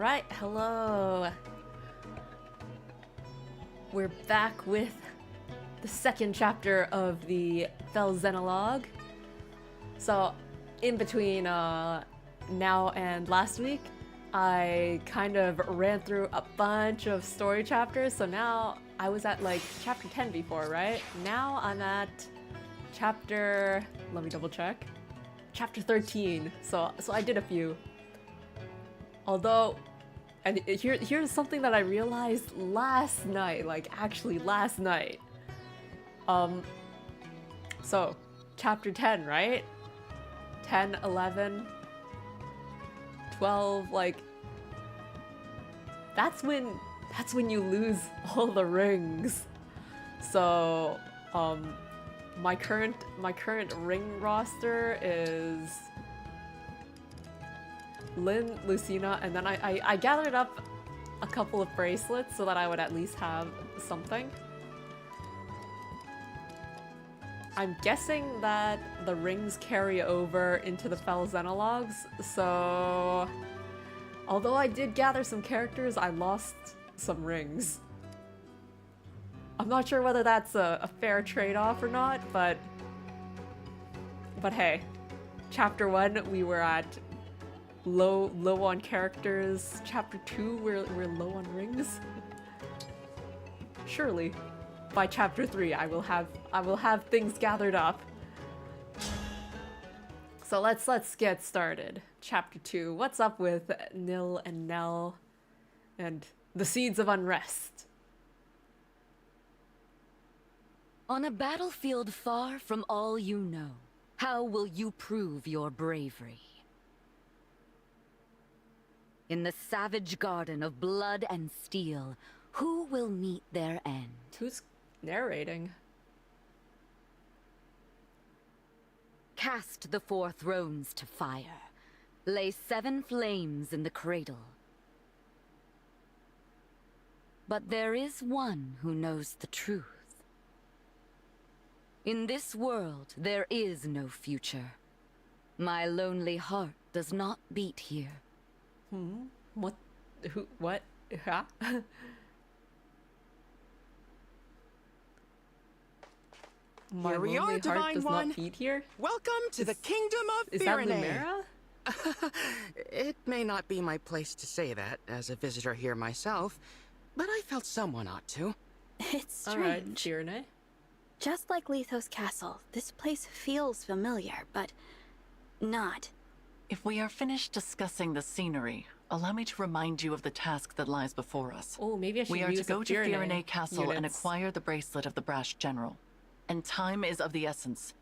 Alright, hello. We're back with the second chapter of the Felzenologue. So, in between now and last week, I kind of ran through a bunch of story chapters, so now I was at like chapter 10 before, right? Now I'm at chapter, let me double check, chapter 13, so I did a few. Although, and here's something that I realized last night, like actually last night. So, chapter 10, right? 10, 11, 12, like, that's when you lose all the rings. So, my current ring roster is Lynn, Lucina, and then I gathered up a couple of bracelets so that I would at least have something. I'm guessing that the rings carry over into the Felzenologues, so although I did gather some characters, I lost some rings. I'm not sure whether that's a fair trade-off or not, but hey, chapter 1 we were at low on characters. Chapter 2 we're low on rings. Surely by chapter 3 I will have things gathered up. So let's get started. Chapter 2. What's up with Nil and Nell and the seeds of unrest? On a battlefield far from all you know, how will you prove your bravery? In the savage garden of blood and steel, who will meet their end? Who's narrating? Cast the 4 thrones to fire. Lay 7 flames in the cradle. But there is one who knows the truth. In this world, there is no future. My lonely heart does not beat here. What? Who? What? Huh? Here we are, Divine One. Not beat here? Welcome to the Kingdom of Is that Firene. Lumera? It may not be my place to say that, as a visitor here myself, but I felt someone ought to. It's Alright, strange. Firene. Just like Lethos Castle, this place feels familiar, but not. If we are finished discussing the scenery, allow me to remind you of the task that lies before us. Oh, maybe I should We are use to go the to Firene Castle and units. acquire the bracelet of the Brash General. And time is of the essence.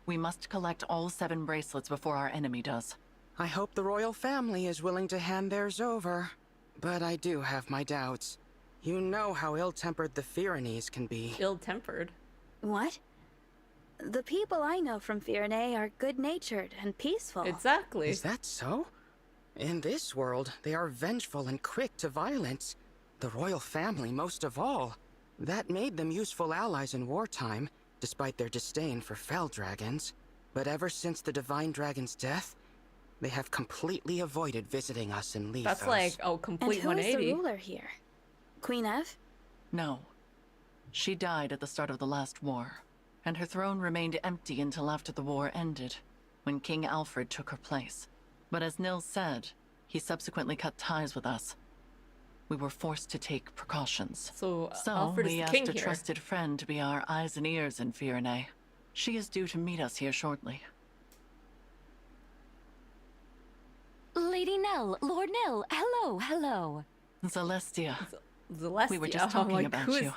We must collect all 7 bracelets before our enemy does. I hope the royal family is willing to hand theirs over. But I do have my doubts. You know how ill-tempered the Firenes can be. Ill-tempered? What? The people I know from Firene are good-natured and peaceful. Exactly. Is that so? In this world, they are vengeful and quick to violence. The royal family most of all. That made them useful allies in wartime, despite their disdain for fell dragons. But ever since the Divine Dragon's death, they have completely avoided visiting us in Lethos. That's like a And complete who is 180. the ruler here? Queen Ev? No. She died at the start of the last war, and her throne remained empty until after the war ended, when King Alfred took her place. But as Nil said, he subsequently cut ties with us. We were forced to take precautions. So we is asked king a here. trusted friend to be our eyes and ears in Firene. She is due to meet us here shortly. Lady Nell, Lord Nil, hello. Celestia, Celestia. we were just I'm talking like, about who's, you.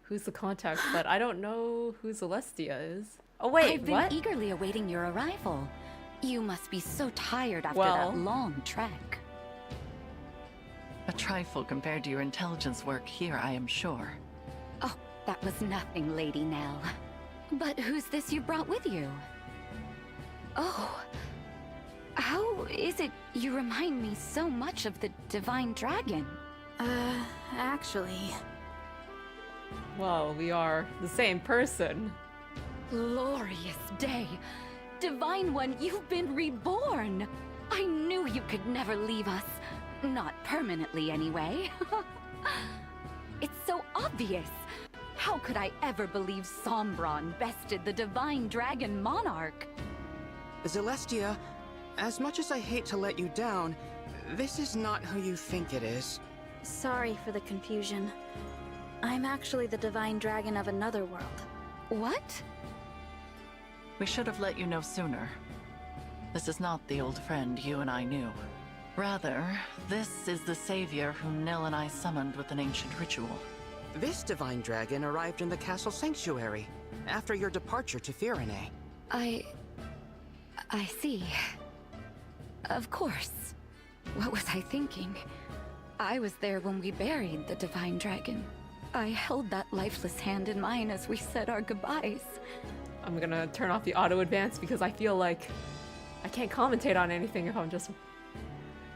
Who's the contact? But I don't know who Celestia is. Oh wait, I've been what? eagerly awaiting your arrival. You must be so tired after Well- that long trek. A trifle compared to your intelligence work here, I am sure. Oh, that was nothing, Lady Nell. But who's this you brought with you? Oh, how is it you remind me so much of the Divine Dragon? Actually... Well, we are the same person. Glorious day! Divine One, you've been reborn! I knew you could never leave us. Not permanently, anyway. It's so obvious! How could I ever believe Sombron bested the Divine Dragon Monarch? Celestia, as much as I hate to let you down, this is not who you think it is. Sorry for the confusion. I'm actually the Divine Dragon of another world. What? We should have let you know sooner. This is not the old friend you and I knew. Rather, this is the savior whom Nil and I summoned with an ancient ritual. This divine dragon arrived in the castle sanctuary after your departure to Firene. I see. Of course. What was I thinking? I was there when we buried the Divine Dragon. I held that lifeless hand in mine as we said our goodbyes. I'm gonna turn off the auto advance because I feel like I can't commentate on anything if I'm just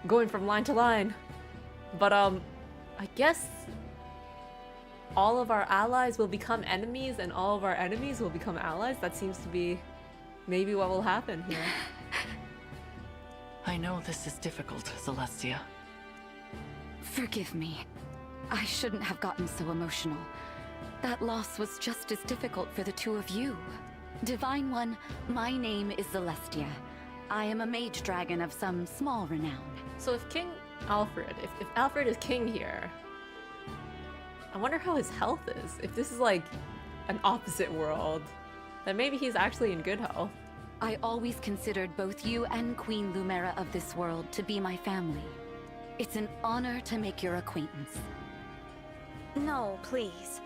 going from line to line. But I guess all of our allies will become enemies and all of our enemies will become allies. That seems to be maybe what will happen here. I know this is difficult, Celestia. Forgive me. I shouldn't have gotten so emotional. That loss was just as difficult for the two of you. Divine One, my name is Celestia. I am a mage dragon of some small renown. So if King Alfred, if Alfred is king here, I wonder how his health is. If this is like an opposite world, then maybe he's actually in good health. I always considered both you and Queen Lumera of this world to be my family. It's an honor to make your acquaintance. No, please.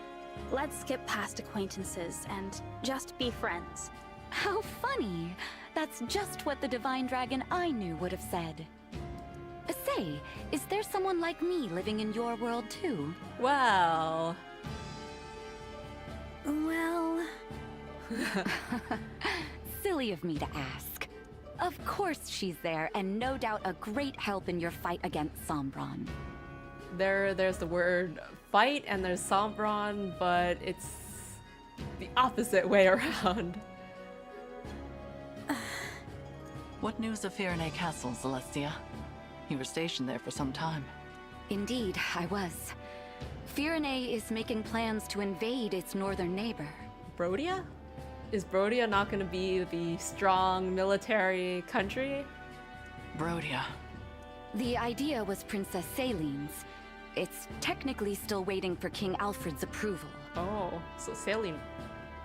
Let's skip past acquaintances and just be friends. How funny! That's just what the Divine Dragon I knew would have said. Say, is there someone like me living in your world too? Well... Well... Silly of me to ask. Of course she's there, and no doubt a great help in your fight against Sombron. There's the word fight and there's Sombron, but it's the opposite way around. What news of Firene Castle, Celestia? You were stationed there for some time. Indeed, I was. Firene is making plans to invade its northern neighbor. Brodia? Is Brodia not going to be the strong military country? Brodia. The idea was Princess Celine's. It's technically still waiting for King Alfred's approval. Oh, so Celine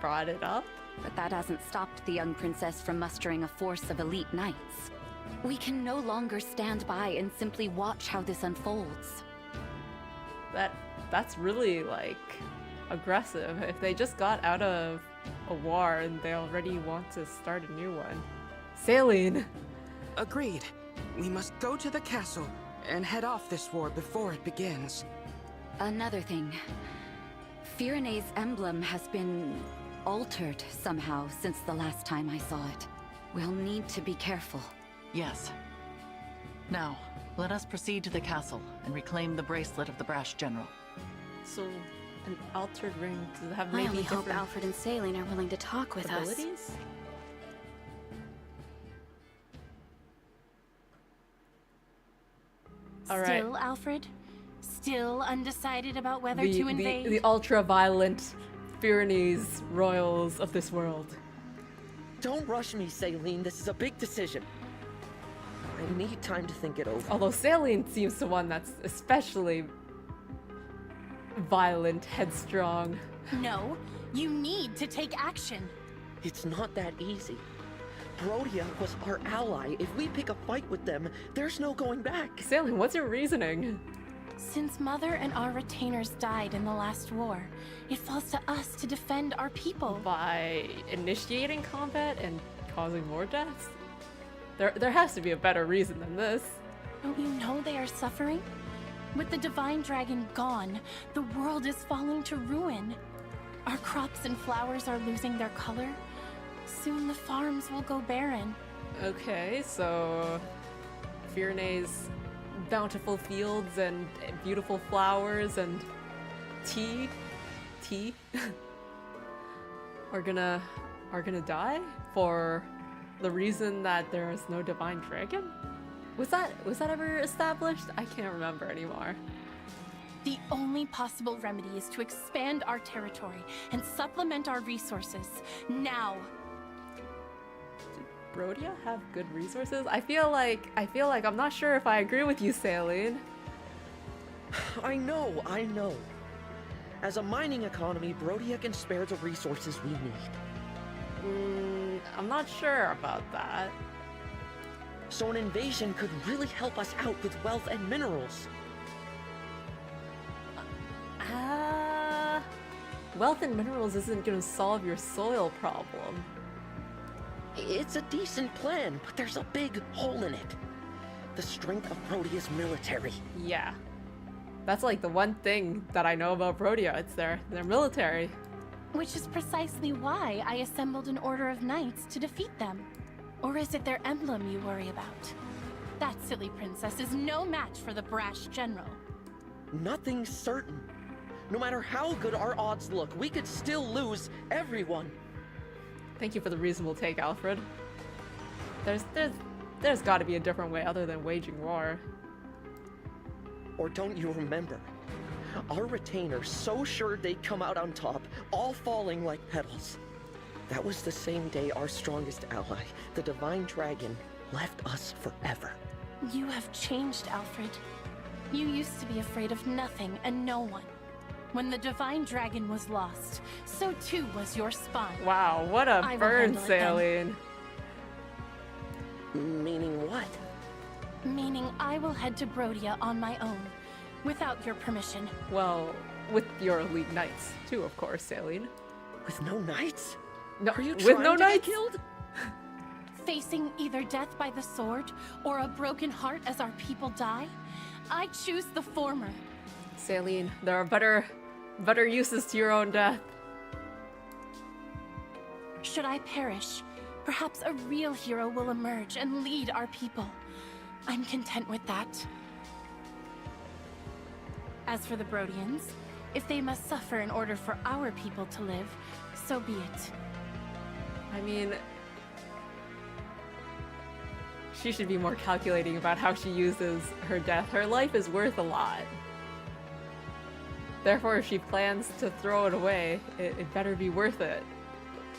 brought it up? But that hasn't stopped the young princess from mustering a force of elite knights. We can no longer stand by and simply watch how this unfolds. That's really, like, aggressive. If they just got out of a war and they already want to start a new one. Celine! Agreed. We must go to the castle and head off this war before it begins. Another thing. Firene's emblem has been altered somehow since the last time I saw it. We'll need to be careful. Yes. Now, let us proceed to the castle and reclaim the bracelet of the brash general. So, an altered ring, does it have I maybe only hope different Alfred and Celine are willing to talk with us. abilities? Alright. Still, Alfred? Still undecided about whether to invade? The ultra-violent Pyrenees royals of this world. Don't rush me, Celine. This is a big decision. I need time to think it over. Although Celine seems the one that's especially violent, headstrong. No, you need to take action. It's not that easy. Brodia was our ally. If we pick a fight with them, there's no going back. Celine, what's your reasoning? Since Mother and our retainers died in the last war, it falls to us to defend our people. By initiating combat and causing more deaths? There has to be a better reason than this. Don't you know they are suffering? With the Divine Dragon gone, the world is falling to ruin. Our crops and flowers are losing their color. Soon the farms will go barren. Okay, so Firene's bountiful fields and beautiful flowers and tea are gonna die for the reason that there is no divine dragon? Was that ever established? I can't remember anymore. The only possible remedy is to expand our territory and supplement our resources. Now! Brodia have good resources? I feel like I'm not sure if I agree with you, Saline. I know. As a mining economy, Brodia can spare the resources we need. I'm not sure about that. So an invasion could really help us out with wealth and minerals. Wealth and minerals isn't gonna solve your soil problem. It's a decent plan, but there's a big hole in it. The strength of Brodia's military. Yeah. That's like the one thing that I know about Brodia. It's their military. Which is precisely why I assembled an order of knights to defeat them. Or is it their emblem you worry about? That silly princess is no match for the brash general. Nothing's certain. No matter how good our odds look, we could still lose everyone. Thank you for the reasonable take, Alfred. There's got to be a different way other than waging war. Or don't you remember? Our retainers so sure they'd come out on top, all falling like petals. That was the same day our strongest ally, the Divine Dragon, left us forever. You have changed, Alfred. You used to be afraid of nothing and no one. When the Divine Dragon was lost, so too was your spine. Wow, what a I will burn, handle it then. Saline. Meaning what? Meaning I will head to Brodia on my own, without your permission. Well, with your elite knights, too, of course, Saline. With no knights? No, Are you with trying no to get knights? killed? Facing either death by the sword or a broken heart as our people die, I choose the former. Saline, there are better uses to your own death. Should I perish, perhaps a real hero will emerge and lead our people. I'm content with that. As for the Brodians, if they must suffer in order for our people to live, so be it. I mean, she should be more calculating about how she uses her death. Her life is worth a lot. Therefore, if she plans to throw it away, it better be worth it.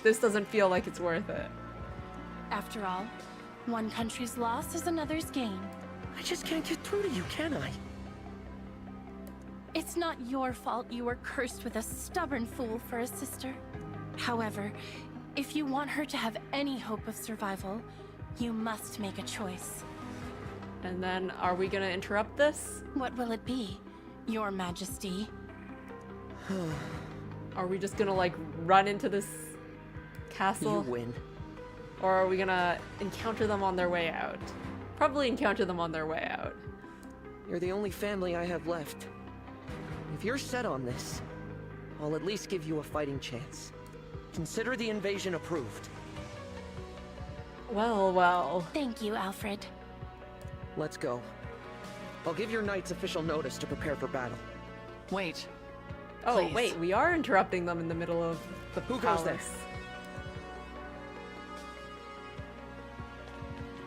This doesn't feel like it's worth it. After all, one country's loss is another's gain. I just can't get through to you, can I? It's not your fault you were cursed with a stubborn fool for a sister. However, if you want her to have any hope of survival, you must make a choice. And then, are we gonna interrupt this? What will it be, Your Majesty? Are we just gonna, like, run into this castle? You win. Or are we gonna encounter them on their way out? Probably encounter them on their way out. You're the only family I have left. If you're set on this, I'll at least give you a fighting chance. Consider the invasion approved. Well, well. Thank you, Alfred. Let's go. I'll give your knights official notice to prepare for battle. Wait. Oh, Please. wait, we are interrupting them in the middle of the Who palace. goes there?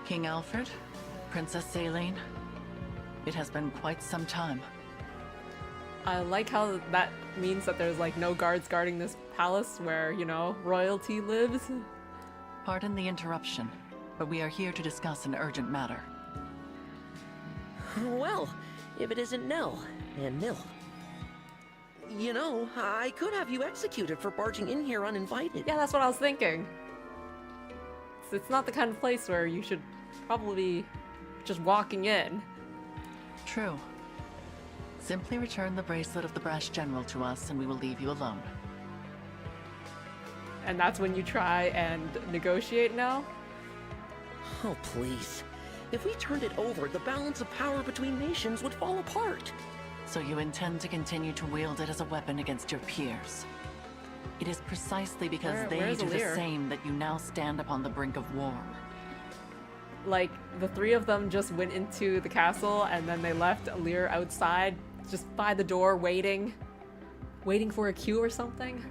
King Alfred, Princess Saline. It has been quite some time. I like how that means that there's, like, no guards guarding this palace where, you know, royalty lives. Pardon the interruption, but we are here to discuss an urgent matter. Well, if it isn't Nell and Nil. You know, I could have you executed for barging in here uninvited. Yeah, that's what I was thinking. It's not the kind of place where you should probably just walking in. True. Simply return the bracelet of the Brash General to us and we will leave you alone. And that's when you try and negotiate now? Oh, please. If we turned it over, the balance of power between nations would fall apart. So you intend to continue to wield it as a weapon against your peers. It is precisely because they where's do the Alir? same that you now stand upon the brink of war. Like, the three of them just went into the castle and then they left Alir outside, just by the door, waiting for a cue or something?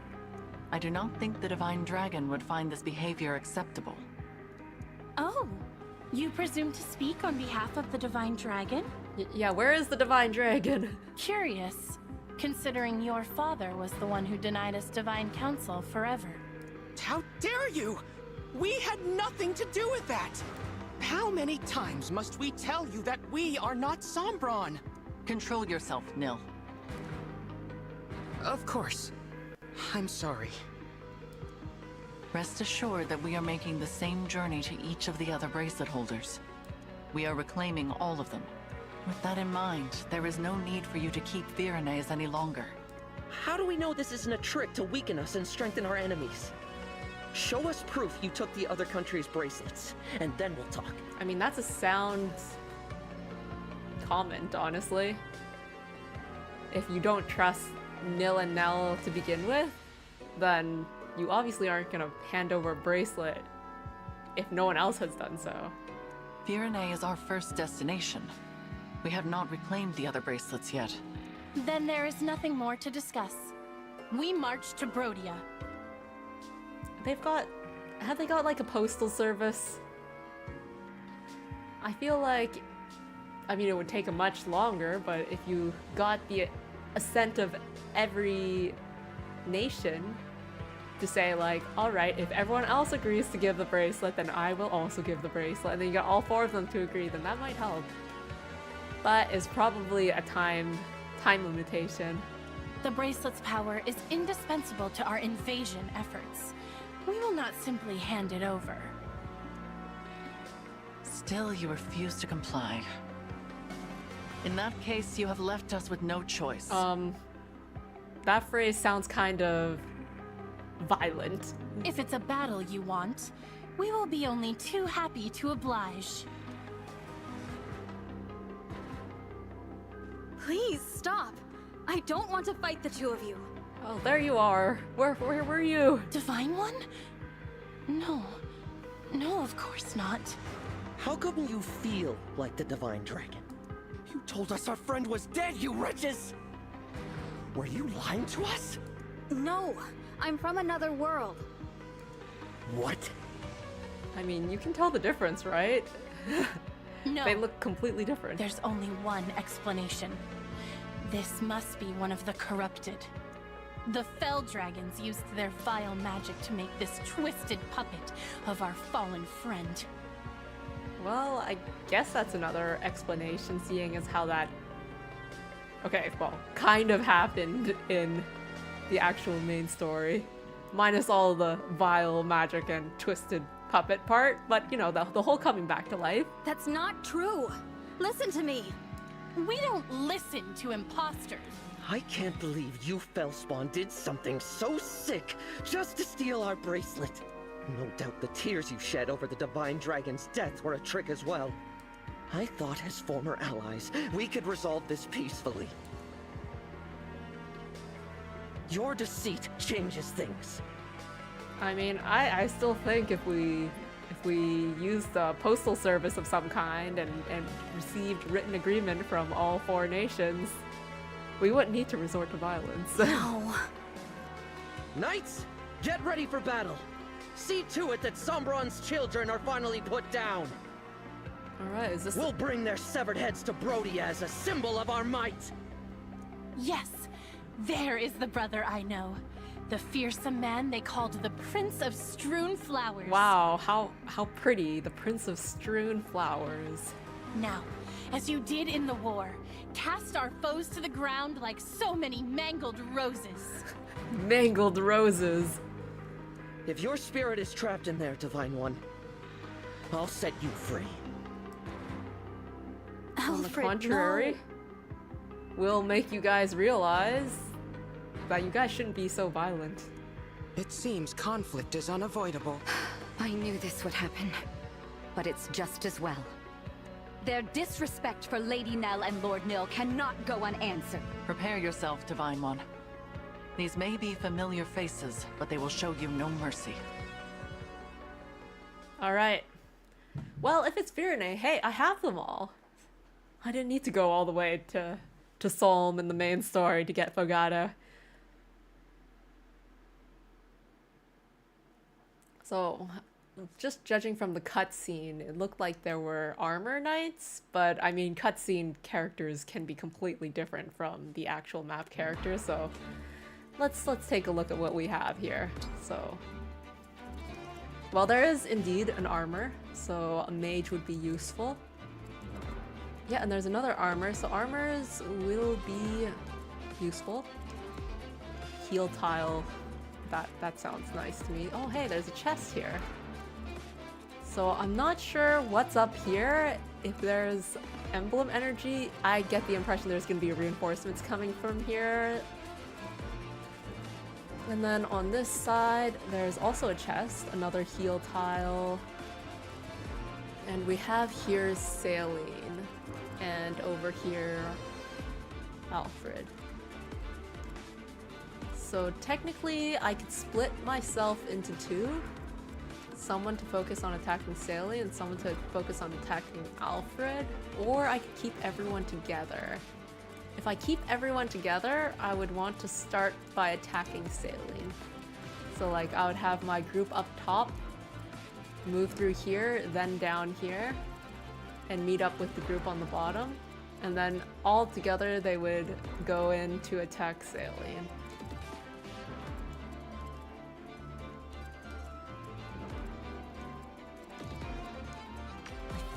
I do not think the Divine Dragon would find this behavior acceptable. Oh, You presume to speak on behalf of the Divine Dragon? Yeah, where is the Divine Dragon? Curious, considering your father was the one who denied us Divine Counsel forever. How dare you! We had nothing to do with that! How many times must we tell you that we are not Sombron? Control yourself, Nil. Of course. I'm sorry. Rest assured that we are making the same journey to each of the other bracelet holders. We are reclaiming all of them. With that in mind, there is no need for you to keep Viranes any longer. How do we know this isn't a trick to weaken us and strengthen our enemies? Show us proof you took the other country's bracelets, and then we'll talk. I mean, that's a sound comment, honestly. If you don't trust Nil and Nell to begin with, then you obviously aren't gonna hand over a bracelet if no one else has done so. Virane is our first destination. We have not reclaimed the other bracelets yet. Then there is nothing more to discuss. We march to Brodia. Have they got like a postal service? I feel like, I mean, it would take a much longer, but if you got the assent of every nation to say like, all right, if everyone else agrees to give the bracelet, then I will also give the bracelet, and then you got all four of them to agree, then that might help. But it's probably a time limitation. The bracelet's power is indispensable to our invasion efforts. We will not simply hand it over. Still, you refuse to comply. In that case, you have left us with no choice. That phrase sounds kind of violent. If it's a battle you want, we will be only too happy to oblige. Please stop. I don't want to fight the two of you. Oh, there you are. Where were you? Divine One? No. No, of course not. How come you feel like the Divine Dragon? You told us our friend was dead, you wretches! Were you lying to us? No, I'm from another world. What? I mean, you can tell the difference, right? No. They look completely different. There's only one explanation. This must be one of the corrupted. The Fell Dragons used their vile magic to make this twisted puppet of our fallen friend. Well, I guess that's another explanation, seeing as how that... Okay, well, kind of happened in the actual main story. Minus all the vile magic and twisted puppet part, but, you know, the whole coming back to life. That's not true. Listen to me. We don't listen to imposters. I can't believe you Fellspawn did something so sick just to steal our bracelet. No doubt the tears you shed over the Divine Dragon's death were a trick as well. I thought as former allies, we could resolve this peacefully. Your deceit changes things. I mean, I still think if we used a postal service of some kind and received written agreement from all four nations, we wouldn't need to resort to violence. No. Knights, get ready for battle. See to it that Sombron's children are finally put down. Alright, is this... We'll bring their severed heads to Brodia as a symbol of our might. Yes, there is the brother I know. The fearsome man they called the Prince of Strewn Flowers. Wow, how pretty. The Prince of Strewn Flowers. Now, as you did in the war, cast our foes to the ground like so many mangled roses. Mangled roses. If your spirit is trapped in there, Divine One, I'll set you free. On the Alfred, contrary, no. we'll make you guys realize that you guys shouldn't be so violent. It seems conflict is unavoidable. I knew this would happen, but it's just as well. Their disrespect for Lady Nell and Lord Nil cannot go unanswered. Prepare yourself, Divine One. These may be familiar faces, but they will show you no mercy. Alright. Well, if it's Virane, hey, I have them all. I didn't need to go all the way to Solm in the main story to get Fogata. So, just judging from the cutscene, it looked like there were armor knights, but I mean, cutscene characters can be completely different from the actual map characters, so let's take a look at what we have here. So, well, there is indeed an armor, so a mage would be useful. Yeah, and there's another armor, so armors will be useful. Heal tile, that sounds nice to me. Oh, hey, there's a chest here. So I'm not sure what's up here. If there's emblem energy, I get the impression there's gonna be reinforcements coming from here. And then on this side, there's also a chest, another heal tile. And we have here Saline, and over here, Alfred. So technically, I could split myself into two. Someone to focus on attacking Sally and someone to focus on attacking Alfred, or I could keep everyone together. If I keep everyone together, I would want to start by attacking Saline. So like I would have my group up top, move through here, then down here, and meet up with the group on the bottom, and then all together they would go in to attack Saline.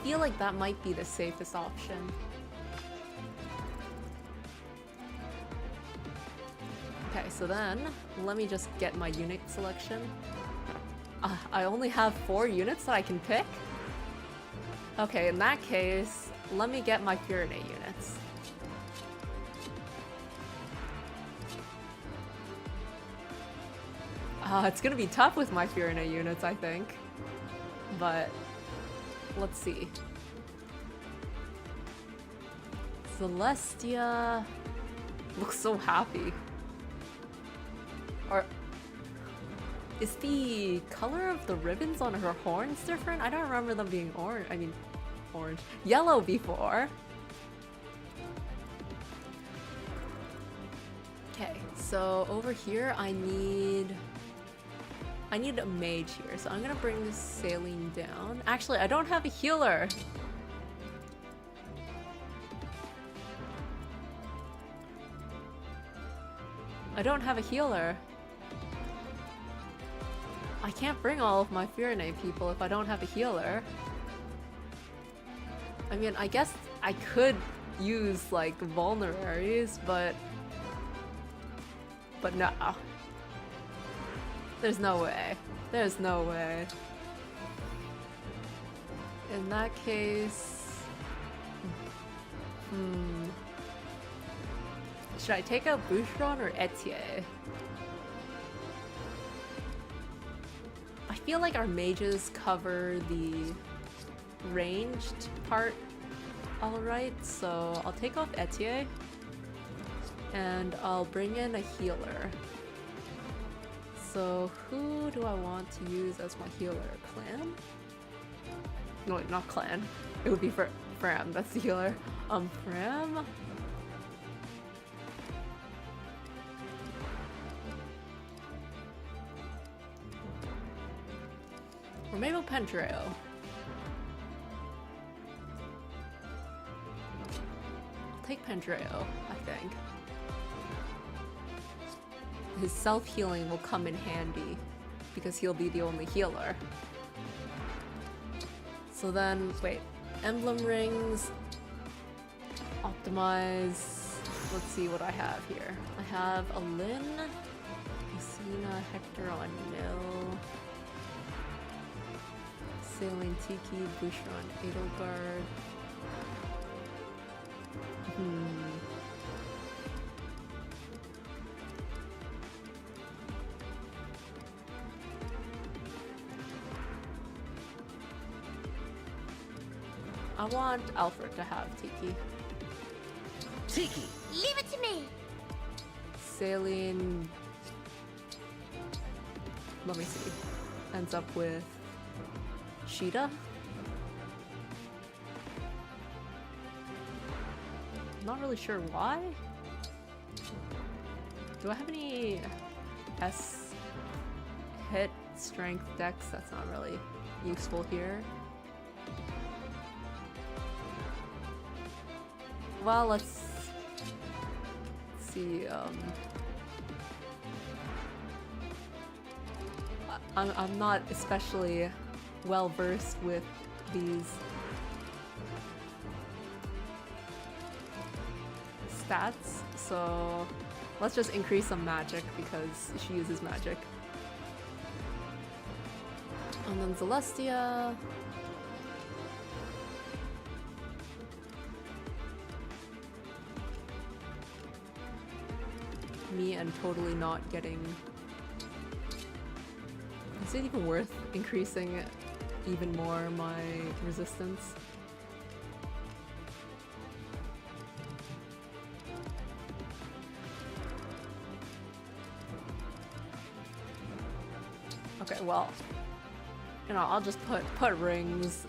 I feel like that might be the safest option. Okay, so then let me just get my unit selection. I only have 4 units that I can pick? Okay, in that case, let me get my Pyrenees units. It's gonna be tough with my Pyrenees units, I think. But let's see. Celestia looks so happy. Or is the color of the ribbons on her horns different? I don't remember them being orange. I mean, orange. Yellow before. Okay, so over here I need a mage here, so I'm gonna bring this Saline down. Actually, I don't have a healer. I don't have a healer. I can't bring all of my Pyrenees people if I don't have a healer. I mean, I guess I could use like vulneraries, but no. There's no way. There's no way. In that case... Should I take out Boucheron or Etier? I feel like our mages cover the ranged part alright, so I'll take off Etier and I'll bring in a healer. So who do I want to use as my healer? Clan? No, not Clan. It would be Fram, that's the healer. Fram? Or maybe Pentreo. I'll take Pentreo, I think. His self-healing will come in handy because he'll be the only healer. So then, wait, emblem rings, optimize, let's see what I have here. I have a Lyn, Lucina, Hector on Nil, Saline Tiki, Boucheron, Edelgard. I want Alfred to have Tiki. Tiki! Leave it to me! Saline... Let me see. Ends up with... Sheeta? I'm not really sure why. Do I have any S hit, strength, dex? That's not really useful here. Well, let's see. I'm not especially well versed with these stats, so let's just increase some magic because she uses magic. And then Celestia. Me and totally not getting. Is it even worth increasing even more my resistance? Okay, well, you know, I'll just put rings.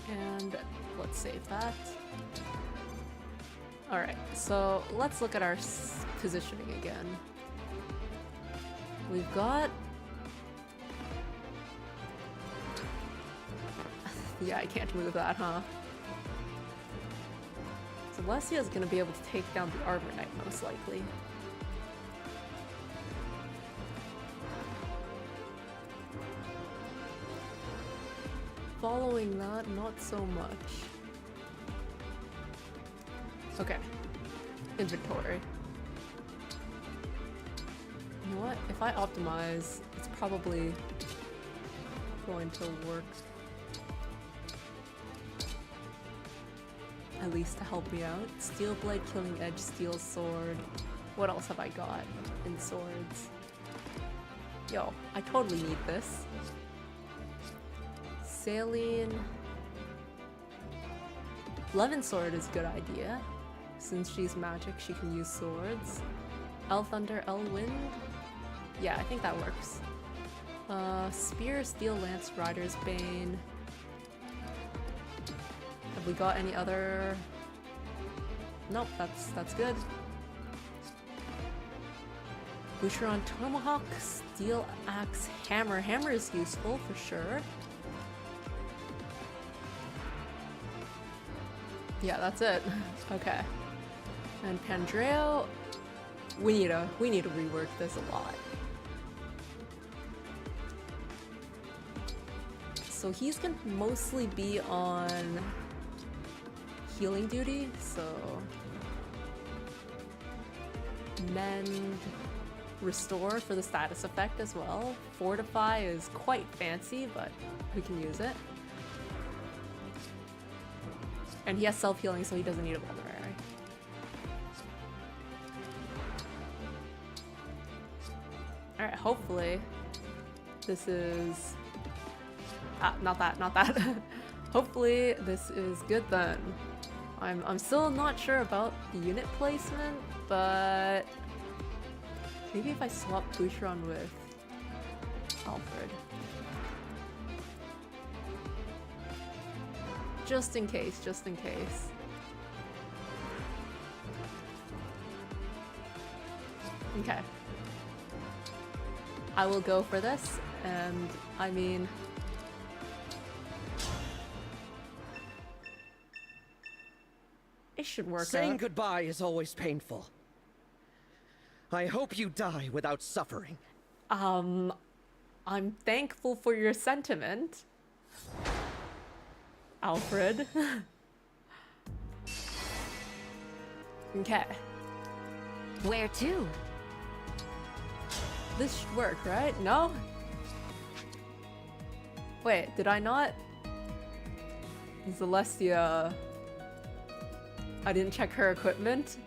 And let's save that. Alright, so let's look at our positioning again. We've got... Yeah, I can't move that, huh? Celestia's gonna be able to take down the Arbor Knight, most likely. Following that, not so much. Okay. Inventory. You know what? If I optimize, it's probably going to work. At least to help me out. Steel blade, killing edge, steel sword. What else have I got in swords? Yo, I totally need this. Saline. Levin sword is a good idea. Since she's magic, she can use swords. L thunder, L wind. Yeah, I think that works. Spear, steel lance, rider's bane. Have we got any other? Nope, that's good. Boucheron tomahawk, steel axe, hammer. Hammer is useful for sure. Yeah, that's it. Okay. And Pandreo, we need to rework this a lot. So he's gonna mostly be on healing duty, so mend, restore for the status effect as well. Fortify is quite fancy, but we can use it. And he has self-healing, so he doesn't need a vulnerary. Alright, hopefully this is... not that. Hopefully this is good then. I'm still not sure about the unit placement, but maybe if I swap Boucheron with Alfred. Just in case. Okay. I will go for this, and I mean... it should work out. Saying goodbye is always painful. I hope you die without suffering. I'm thankful for your sentiment, Alfred. Okay. Where to? This should work, right? No? Wait, did I not? Celestia... I didn't check her equipment.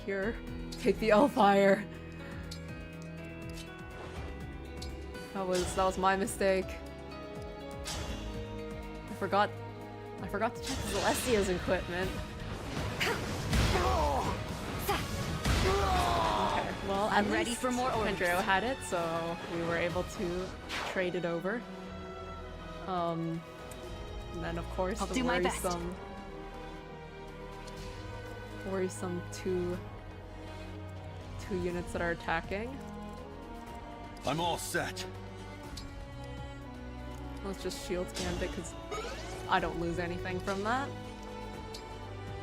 Here, take the L-Fire. That was my mistake. I forgot to check Celestia's equipment. Okay, well, I'm ready for more orders. Kendrio had it, so we were able to trade it over. And then of course I'll the do my best. worrisome two units that are attacking. I'm all set. Let's just shield Gambit because I don't lose anything from that.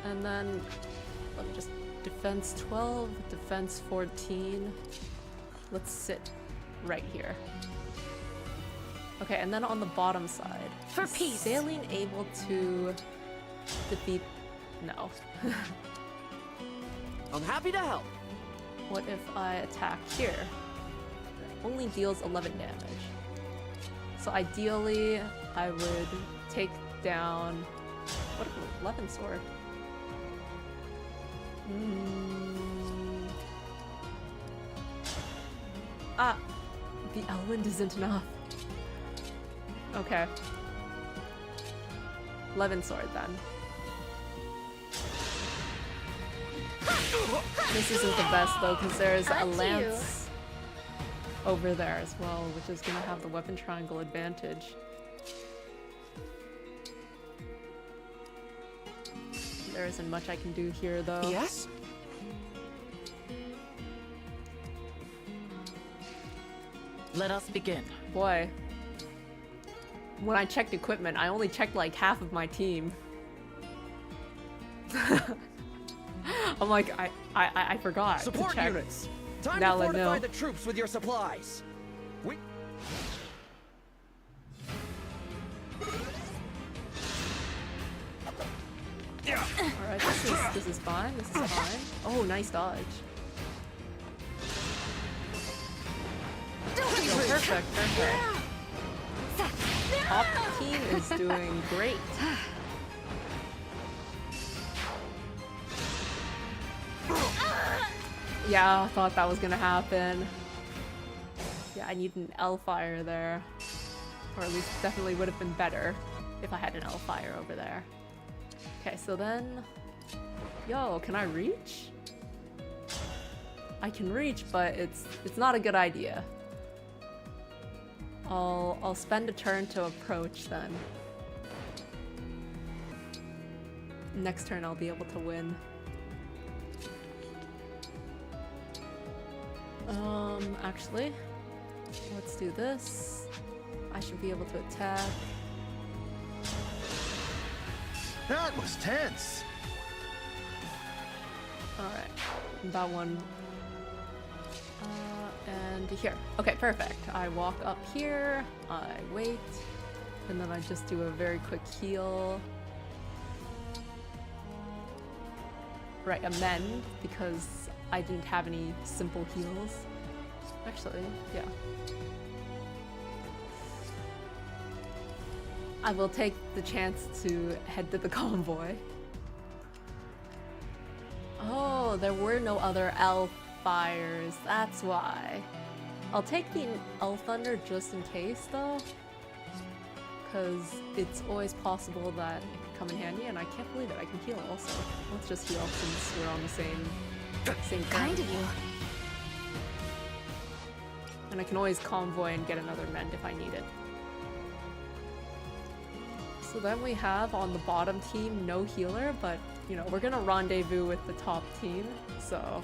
And then let me just defense 12, defense 14. Let's sit right here. Okay, and then on the bottom side, For is peace. Saline able to defeat? No. I'm happy to help. What if I attack here? It only deals 11 damage. So ideally, I would take down... What if 11 sword? Ah! The Elwind isn't enough. Okay. 11 sword then. This isn't the best though, because there's a lance over there as well, which is gonna have the weapon triangle advantage. There isn't much I can do here though. Yes? Let us begin. Boy. When I checked equipment, I only checked like half of my team. I'm like, I forgot Support to check. units. Time Now to let fortify know. the troops with your supplies. We Alright, this is fine. This is fine. Oh, nice dodge. Oh, perfect, perfect. Top team is doing great. Yeah, I thought that was gonna happen. Yeah, I need an L-Fire there. Or at least definitely would have been better if I had an L-Fire over there. Okay, so then... Yo, can I reach? I can reach, but it's not a good idea. I'll spend a turn to approach then. Next turn I'll be able to win. Actually, let's do this. I should be able to attack. That was tense. Alright, that one. And here. Okay, perfect. I walk up here, I wait, and then I just do a very quick heal. Right, amend, because I didn't have any simple heals. Actually, yeah. I will take the chance to head to the convoy. Oh, there were no other L-Fires, that's why. I'll take the L-Thunder just in case, though. Because it's always possible that it could come in handy, and I can't believe it, I can heal also. Let's just heal since we're on the same thing. Kind of you. And I can always convoy and get another mend if I need it. So then we have on the bottom team no healer, but you know, we're gonna rendezvous with the top team, so.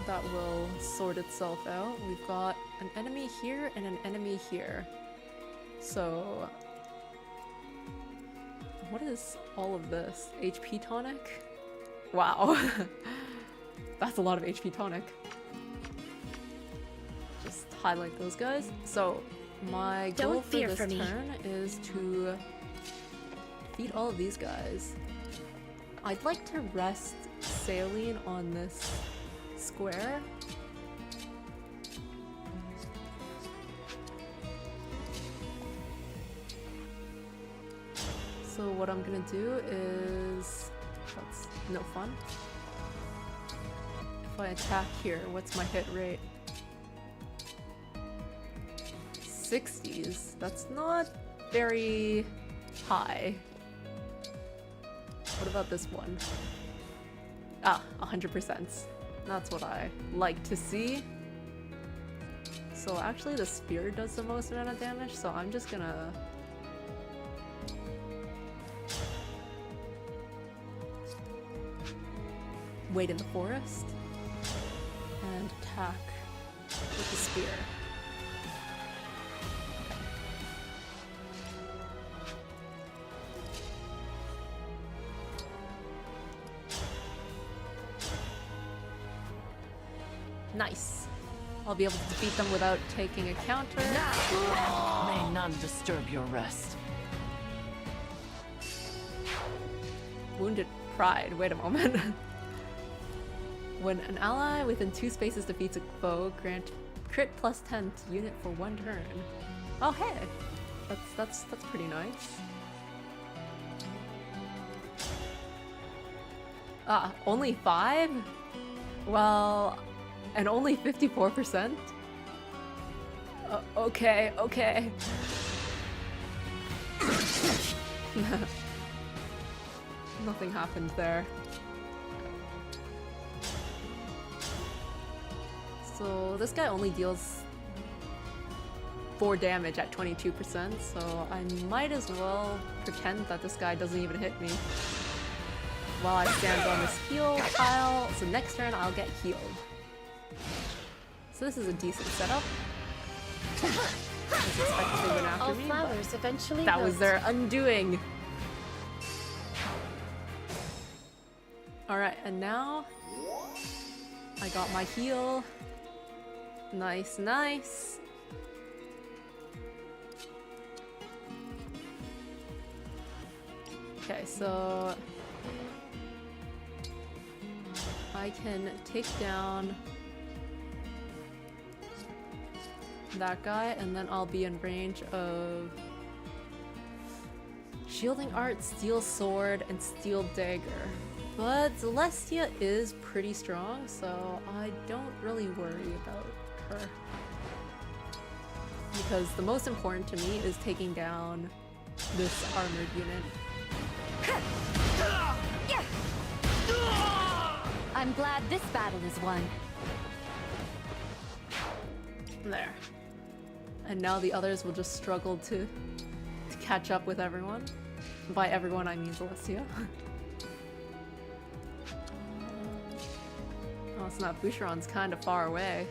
That will sort itself out. We've got an enemy here and an enemy here. So. What is all of this? HP tonic? Wow. That's a lot of HP tonic. Just highlight those guys. So my goal Don't for fear this for me. turn is to defeat all of these guys. I'd like to rest Saline on this square. So what I'm gonna do is... That's no fun. If I attack here, what's my hit rate? 60s. That's not very high. What about this one? Ah, 100%. That's what I like to see. So actually the spear does the most amount of damage, so I'm just gonna... wait in the forest and attack with the spear. Nice. I'll be able to defeat them without taking a counter. May none disturb your rest. Wounded Pride. Wait a moment. When an ally within 2 spaces defeats a foe, grant crit plus 10 to unit for 1 turn. Oh hey, that's pretty nice. Ah, only 5? Well, and only 54%? Okay, okay. Nothing happened there. So this guy only deals 4 damage at 22%, so I might as well pretend that this guy doesn't even hit me while I stand on this heal pile. So next turn I'll get healed. So this is a decent setup. I was expecting they went after All me, flowers eventually that was wilt. their undoing. Alright, and now I got my heal. Nice, nice. Okay, so I can take down that guy, and then I'll be in range of Shielding Art, Steel Sword, and Steel Dagger. But Celestia is pretty strong, so I don't really worry about her. Because the most important to me is taking down this armored unit. I'm glad this battle is won. There. And now the others will just struggle to catch up with everyone. By everyone, I mean Celestia. Oh snap, Boucheron's kind of far away.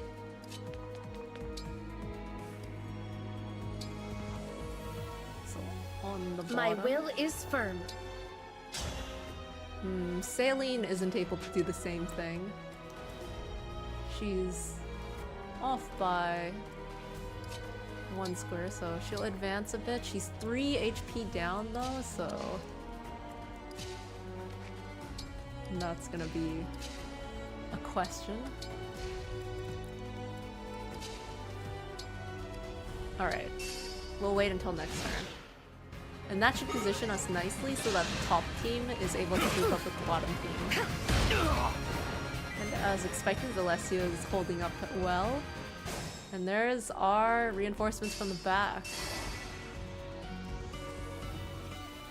So, on the bottom. My will is firm. Saline isn't able to do the same thing. She's off by 1 square, so she'll advance a bit. She's 3 HP down though, so that's gonna be a question. Alright, we'll wait until next turn. And that should position us nicely so that the top team is able to keep up with the bottom team. And as expected, Celestia is holding up well. And there's our reinforcements from the back.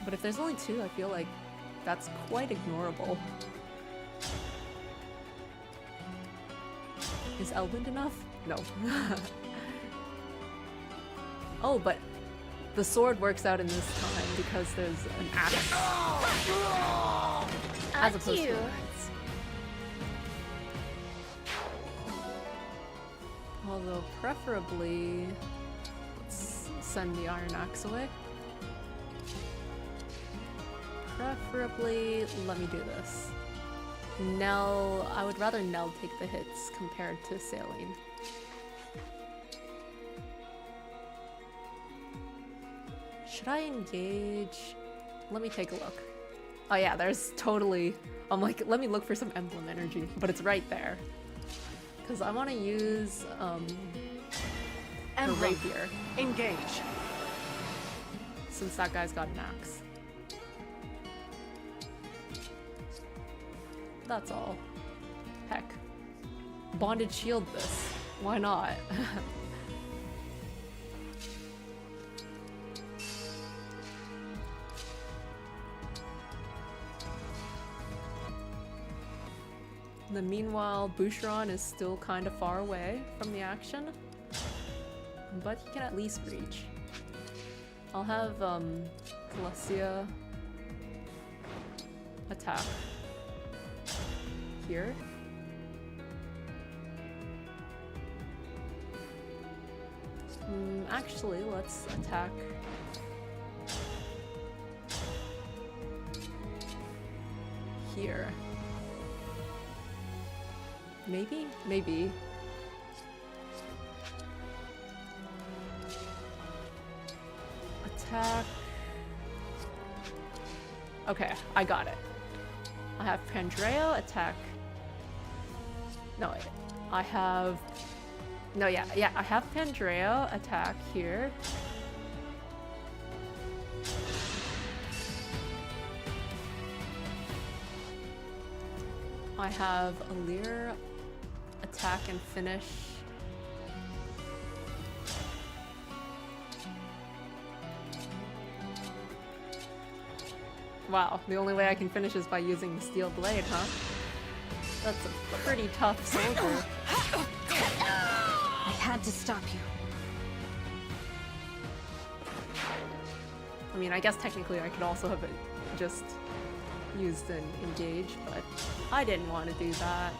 But if there's only 2, I feel like that's quite ignorable. Is Elwind enough? No. Oh, but the sword works out in this time because there's an axe. As opposed to a lance. Although preferably, let's send the iron axe away. Preferably, let me do this. Nell, I would rather Nell take the hits compared to Saline. Should I engage? Let me take a look. Oh yeah, there's totally... I'm like, let me look for some emblem energy, but it's right there. Because I want to use the rapier. Engage. Since that guy's got an axe. That's all. Heck. Bonded shield this. Why not? Meanwhile, Boucheron is still kind of far away from the action, but he can at least reach. I'll have Celestia attack here. Actually, let's attack here. Maybe? Maybe. Attack. Okay, I got it. I have Pandreo attack. No, wait. I have... No, yeah, I have Pandreo attack here. I have Alir attack and finish. Wow, the only way I can finish is by using the steel blade, huh? That's a pretty tough soldier. I had to stop you. I mean, I guess technically I could also have just used an engage, but I didn't want to do that.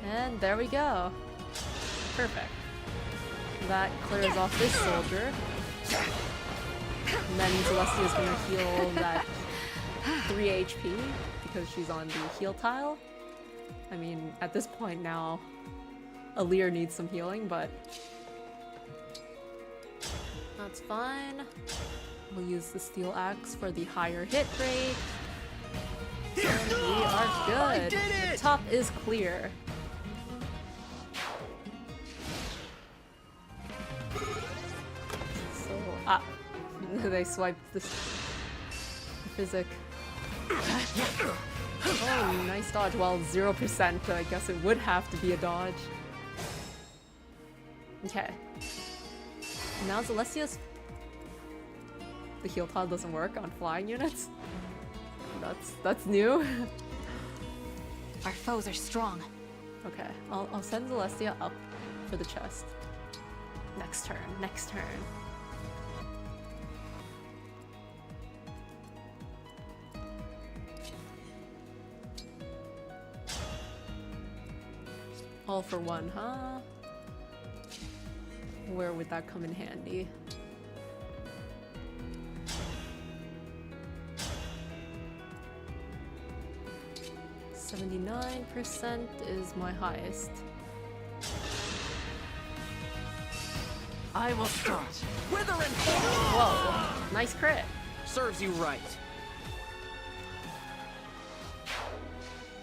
And there we go. Perfect. That clears off this soldier. And then Celestia's gonna heal that 3 HP because she's on the heal tile. I mean, at this point now, Alir needs some healing, but that's fine. We'll use the steel axe for the higher hit rate. And we are good. The top is clear. So, they swiped this physic. Oh, nice dodge. Well, 0%. I guess it would have to be a dodge. Okay. Now Celestia's... The heal tile doesn't work on flying units? That's new. Our foes are strong. Okay, I'll send Celestia up for the chest. Next turn, next turn. All for one, huh? Where would that come in handy? %79% is my highest. I will start. Wither and Whoa, nice crit. serves you right.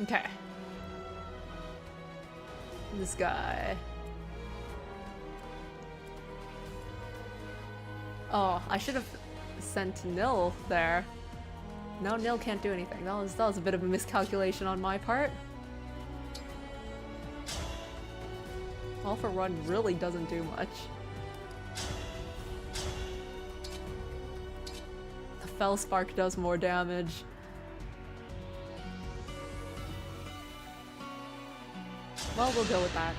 Okay. This guy. Oh, I should have sent Nil there. No, Nil can't do anything. That was a bit of a miscalculation on my part. All for One really doesn't do much. The Fellspark does more damage. Well, we'll go with that.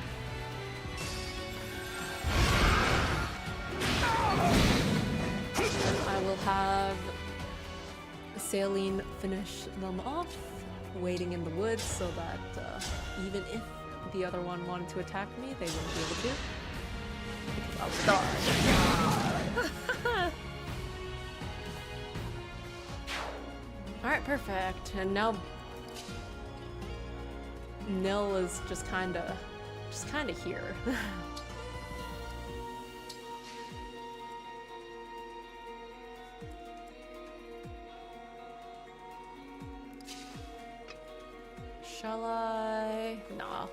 I will have Saline finish them off, waiting in the woods so that even if the other one wanted to attack me, they wouldn't be able to. Because I'll dodge. Alright, perfect. And now Nil is just kinda here. Shall I? Nah.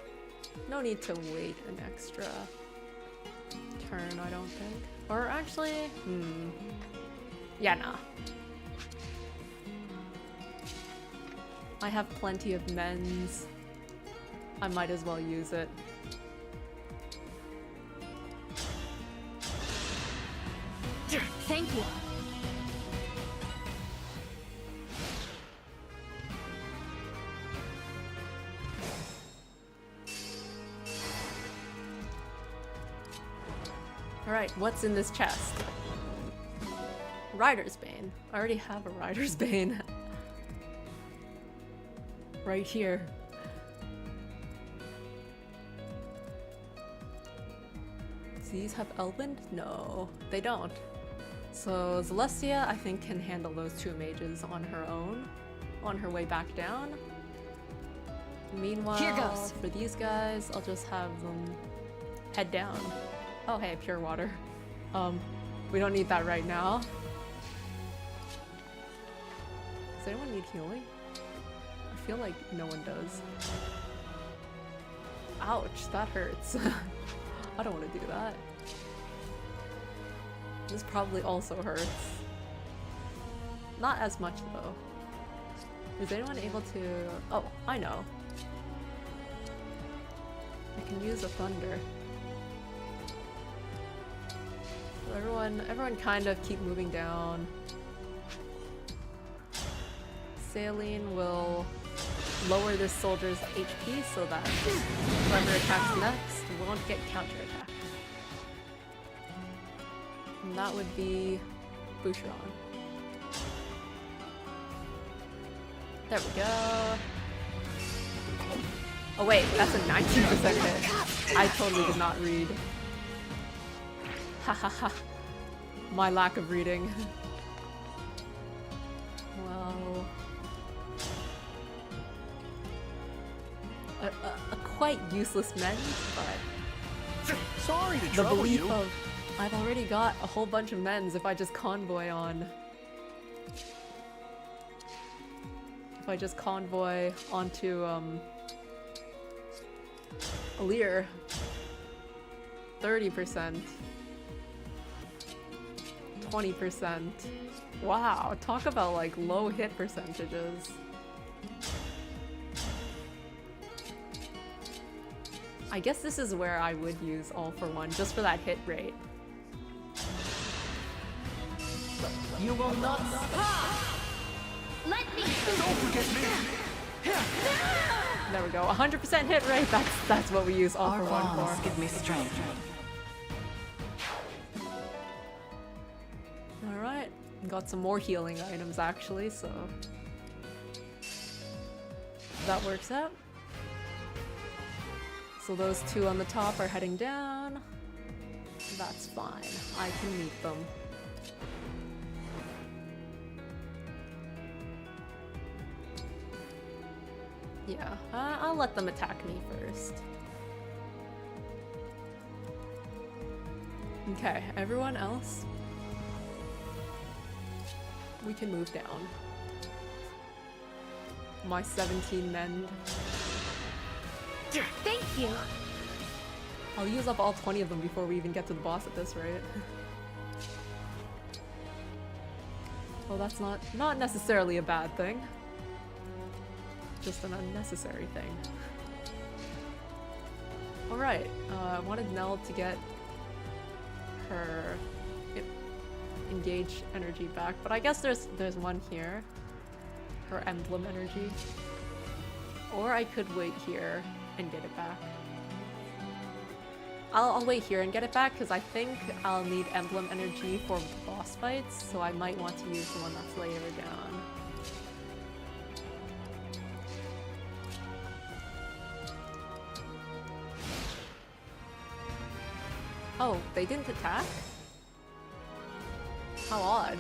No need to wait an extra turn, I don't think. Or actually, yeah, nah. I have plenty of mens. I might as well use it. Thank you. Alright, what's in this chest? Rider's Bane. I already have a Rider's Bane. Right here. Do these have Elbin? No, they don't. So Celestia, I think, can handle those two mages on her own, on her way back down. Meanwhile, Here goes. for these guys, I'll just have them head down. Oh hey, pure water. We don't need that right now. Does anyone need healing? I feel like no one does. Ouch, that hurts. I don't want to do that. This probably also hurts. Not as much though. Is anyone able to... Oh, I know. I can use a thunder. So everyone kind of keep moving down. Saline will lower this soldier's HP so that whoever attacks next won't get counterattacked. And that would be Boucheron. There we go. Oh wait, that's a 19% hit. I totally did not read. Hahaha. My lack of reading. Well... A quite useless mend, but... Sorry to the trouble belief you. of I've already got a whole bunch of mends if I just convoy on. If I just convoy onto Alir. 30%. 20%. Wow, talk about like low hit percentages. I guess this is where I would use All for One, just for that hit rate. You will not Let me. Don't forget me. There we go, 100% hit rate, that's what we use All Our for One bonds for. give me strength. Alright, got some more healing items actually, so... that works out. So those two on the top are heading down. That's fine. I can meet them. Yeah, I'll let them attack me first. Okay, everyone else, we can move down. My 17 mend. Thank you. I'll use up all 20 of them before we even get to the boss at this rate. Well, that's not necessarily a bad thing. Just an unnecessary thing. Alright, I wanted Nell to get her engage energy back, but I guess there's one here. Her emblem energy. Or I could wait here and get it back. I'll wait here and get it back because I think I'll need emblem energy for boss fights, so I might want to use the one that's later down. Oh, they didn't attack? How odd.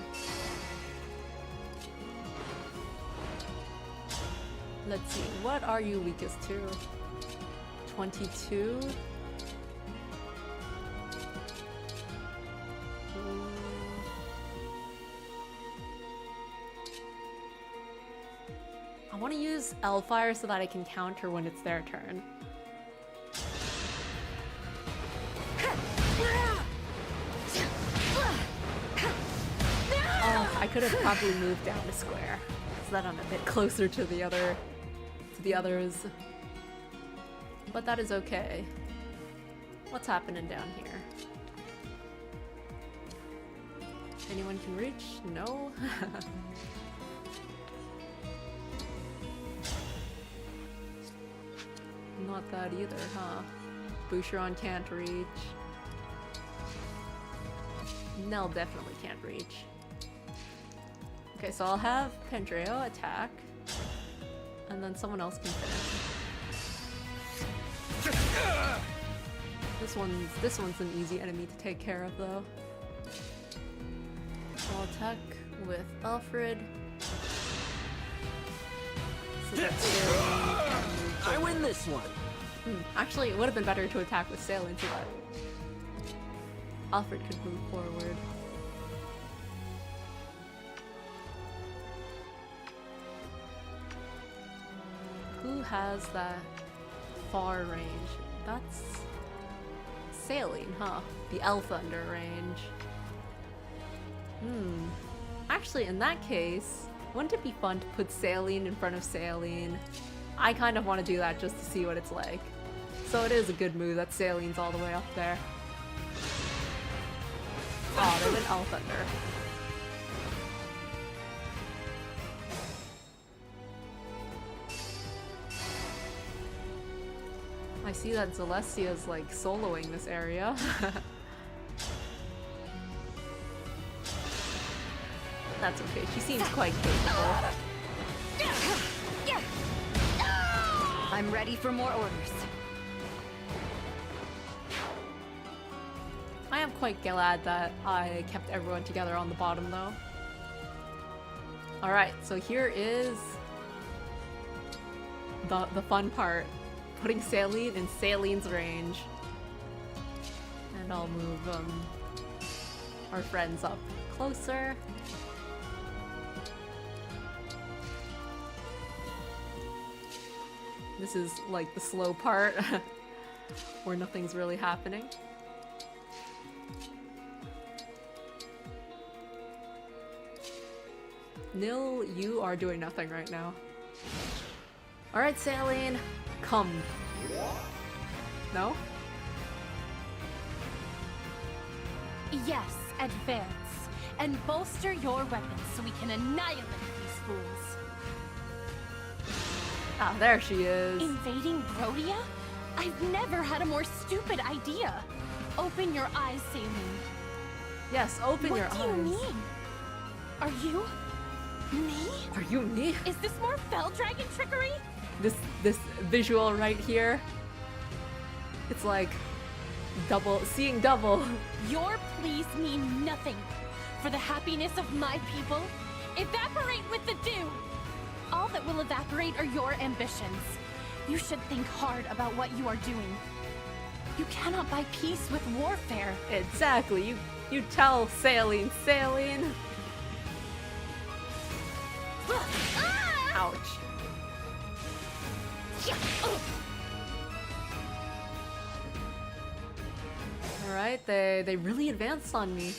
Let's see, what are you weakest to? 22? I want to use Elfire so that I can counter when it's their turn. Oh, I could have probably moved down to square so that I'm a bit closer to the others. But that is okay. What's happening down here? Anyone can reach? No? Not that either, huh? Boucheron can't reach. Nell definitely can't reach. Okay, so I'll have Pandreo attack, and then someone else can finish. This one's an easy enemy to take care of though. I'll attack with Alfred. So that's I win this one. Actually, it would have been better to attack with Sailing so that Alfred could move forward. Who has that far range? That's Sailing, huh? The Thunder range. Actually, in that case, wouldn't it be fun to put Sailing in front of Sailing? I kind of want to do that just to see what it's like. So it is a good move that Sailing's all the way up there. Oh, there's an Thunder. I see that Celestia's like soloing this area. That's okay, she seems quite capable. I'm ready for more orders. I am quite glad that I kept everyone together on the bottom though. Alright, so here is the fun part. Putting Saline in Saline's range. And I'll move our friends up closer. This is like the slow part where nothing's really happening. Nil, you are doing nothing right now. Alright, Saline, come. No? Yes, advance. And bolster your weapons so we can annihilate these fools. Ah, there she is. Invading Brodia? I've never had a more stupid idea. Open your eyes, Saline. Yes, open your eyes. What do you mean? Are you... me? Are you me? Is this more Fell Dragon trickery? This visual right here. It's like seeing double. Your pleas mean nothing. For the happiness of my people, evaporate with the dew. All that will evaporate are your ambitions. You should think hard about what you are doing. You cannot buy peace with warfare. Exactly. You tell Saline. Ouch. Alright, they really advanced on me.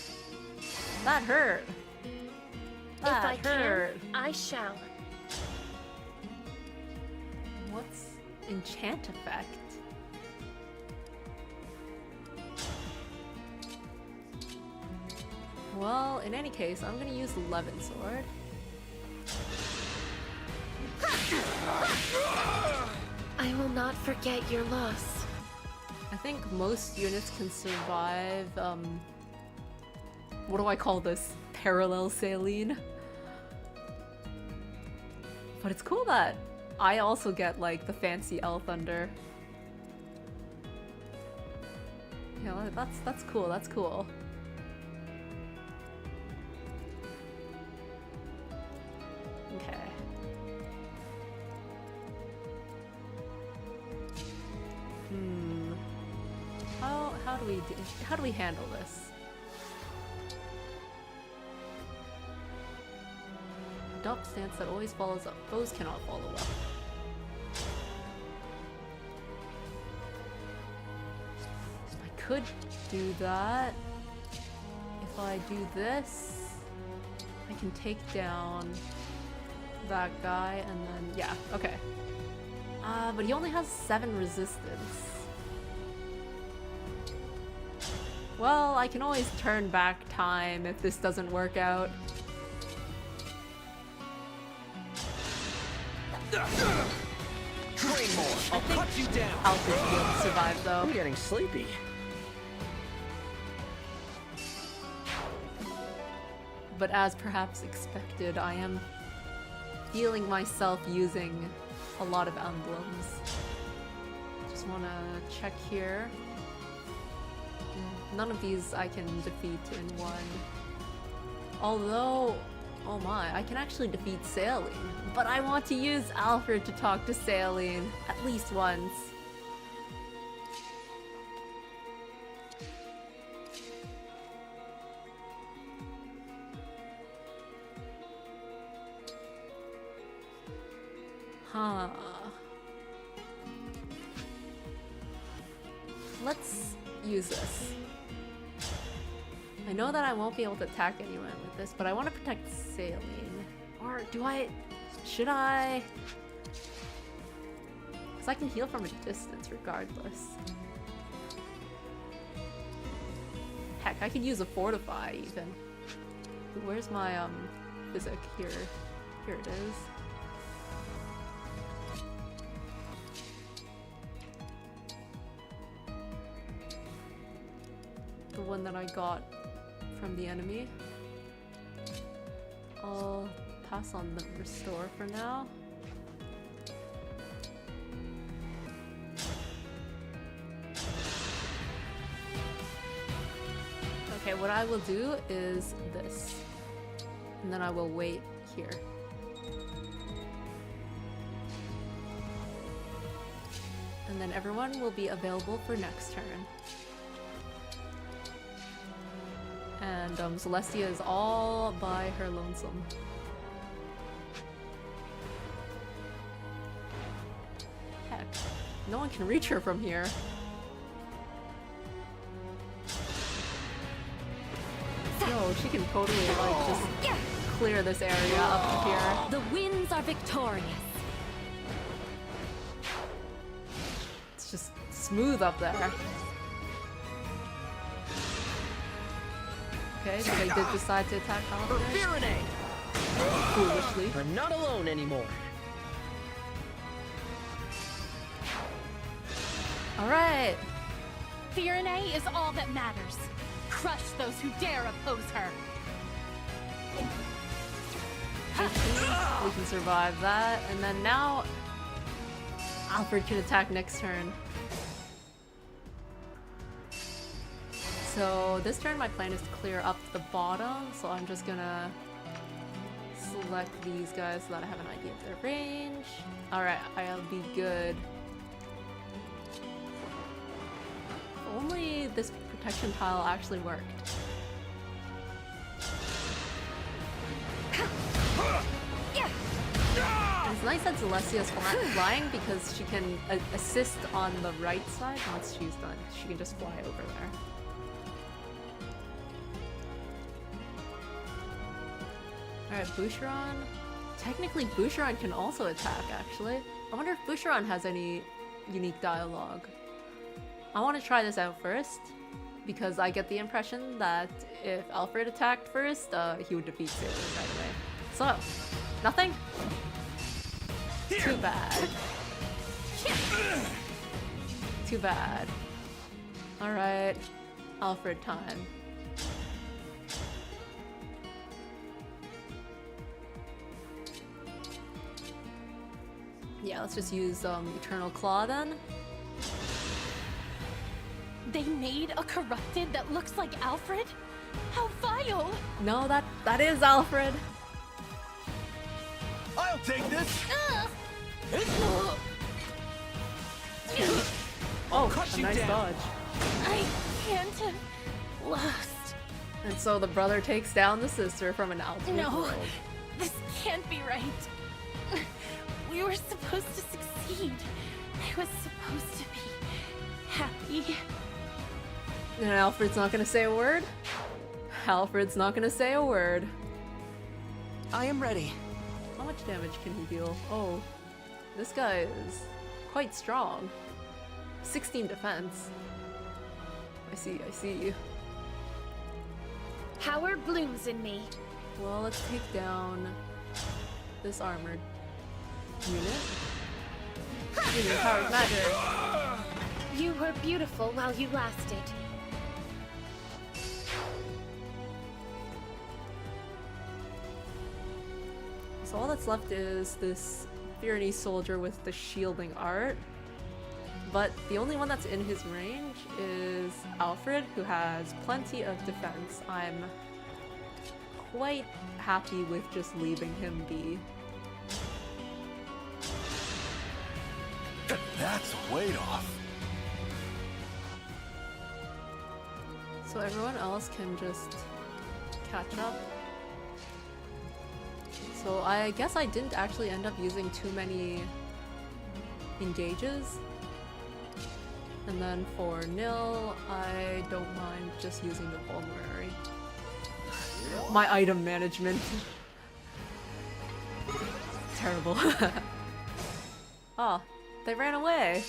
That hurt. That If I hurt. can, I shall. What's enchant effect? Well, in any case, I'm gonna use the Levin Sword. I will not forget your loss. I think most units can survive, what do I call this? Parallel Saline? But it's cool that I also get, like, the fancy Thunder. Yeah, that's cool, that's cool. Okay. How do we handle this? Adopt stance that always follows up. Foes cannot follow up. I could do that. If I do this, I can take down that guy and then, yeah, okay. But he only has 7 resistance. Well, I can always turn back time if this doesn't work out. Train more. I'll cut you down. Alfred should be able to survive though. I'm getting sleepy. But as perhaps expected, I am feeling myself using a lot of emblems. Just wanna check here. None of these I can defeat in one. Although, oh my, I can actually defeat Saline. But I want to use Alfred to talk to Saline at least once. Huh. Let's use this. I know that I won't be able to attack anyone with this, but I want to protect Saline. Or do I? Should I? Because I can heal from a distance regardless. Heck, I could use a Fortify even. Where's my physic here? Here it is. The one that I got from the enemy. I'll pass on the restore for now. Okay, what I will do is this. And then I will wait here. And then everyone will be available for next turn. And Celestia is all by her lonesome. Heck, no one can reach her from here. No, she can totally like just clear this area up to here. The winds are victorious. It's just smooth up there. Okay, so they did decide to attack Alfred. Foolishly. I'm not alone anymore. Alright. Firene is all that matters. Crush those who dare oppose her. 18, we can survive that. And then now Alfred can attack next turn. So this turn my plan is to clear up the bottom, so I'm just gonna select these guys so that I have an idea of their range. Alright, I'll be good. If only this protection tile actually worked. And it's nice that Celestia's flying because she can assist on the right side once she's done. She can just fly over there. Alright, Boucheron. Technically, Boucheron can also attack, actually. I wonder if Boucheron has any unique dialogue. I want to try this out first, because I get the impression that if Alfred attacked first, he would defeat Ceero right away. So, nothing? Too bad. Too bad. Alright, Alfred time. Yeah, let's just use Eternal Claw then. They made a corrupted that looks like Alfred? How vile! No, that is Alfred. I'll take this. Oh, cut a you nice down. dodge. I can't have lost. And so the brother takes down the sister from an alternate No, world. this can't be right. We were supposed to succeed. I was supposed to be happy. And Alfred's not gonna say a word? Alfred's not gonna say a word. I am ready. How much damage can he deal? Oh, this guy is quite strong. 16 defense. I see. Power blooms in me. Well, let's take down this armored unit. Using power of magic. You were beautiful while you lasted. So all that's left is this Pyrenees soldier with the shielding art. But the only one that's in his range is Alfred, who has plenty of defense. I'm quite happy with just leaving him be. That's weight off. So everyone else can just catch up. So I guess I didn't actually end up using too many engages. And then for nil, I don't mind just using the vulnerary. My item management. Terrible. Oh, they ran away.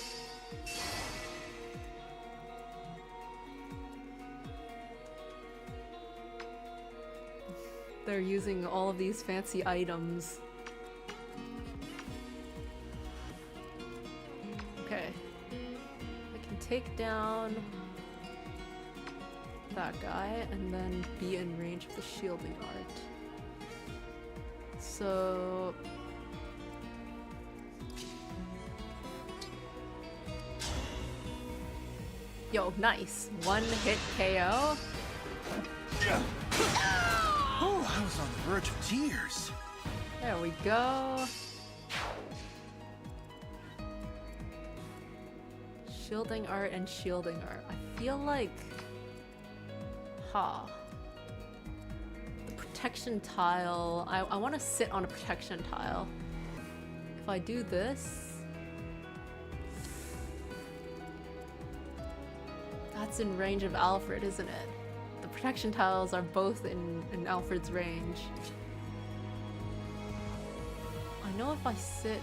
They're using all of these fancy items. Okay. I can take down that guy and then be in range of the shielding art. So... Yo, nice. One hit KO. Oh, I was on the verge of tears. There we go. Shielding art and shielding art. I feel like... Ha. The protection tile... I want to sit on a protection tile. If I do this... That's in range of Alfred, isn't it? The protection tiles are both in Alfred's range. I know if I sit...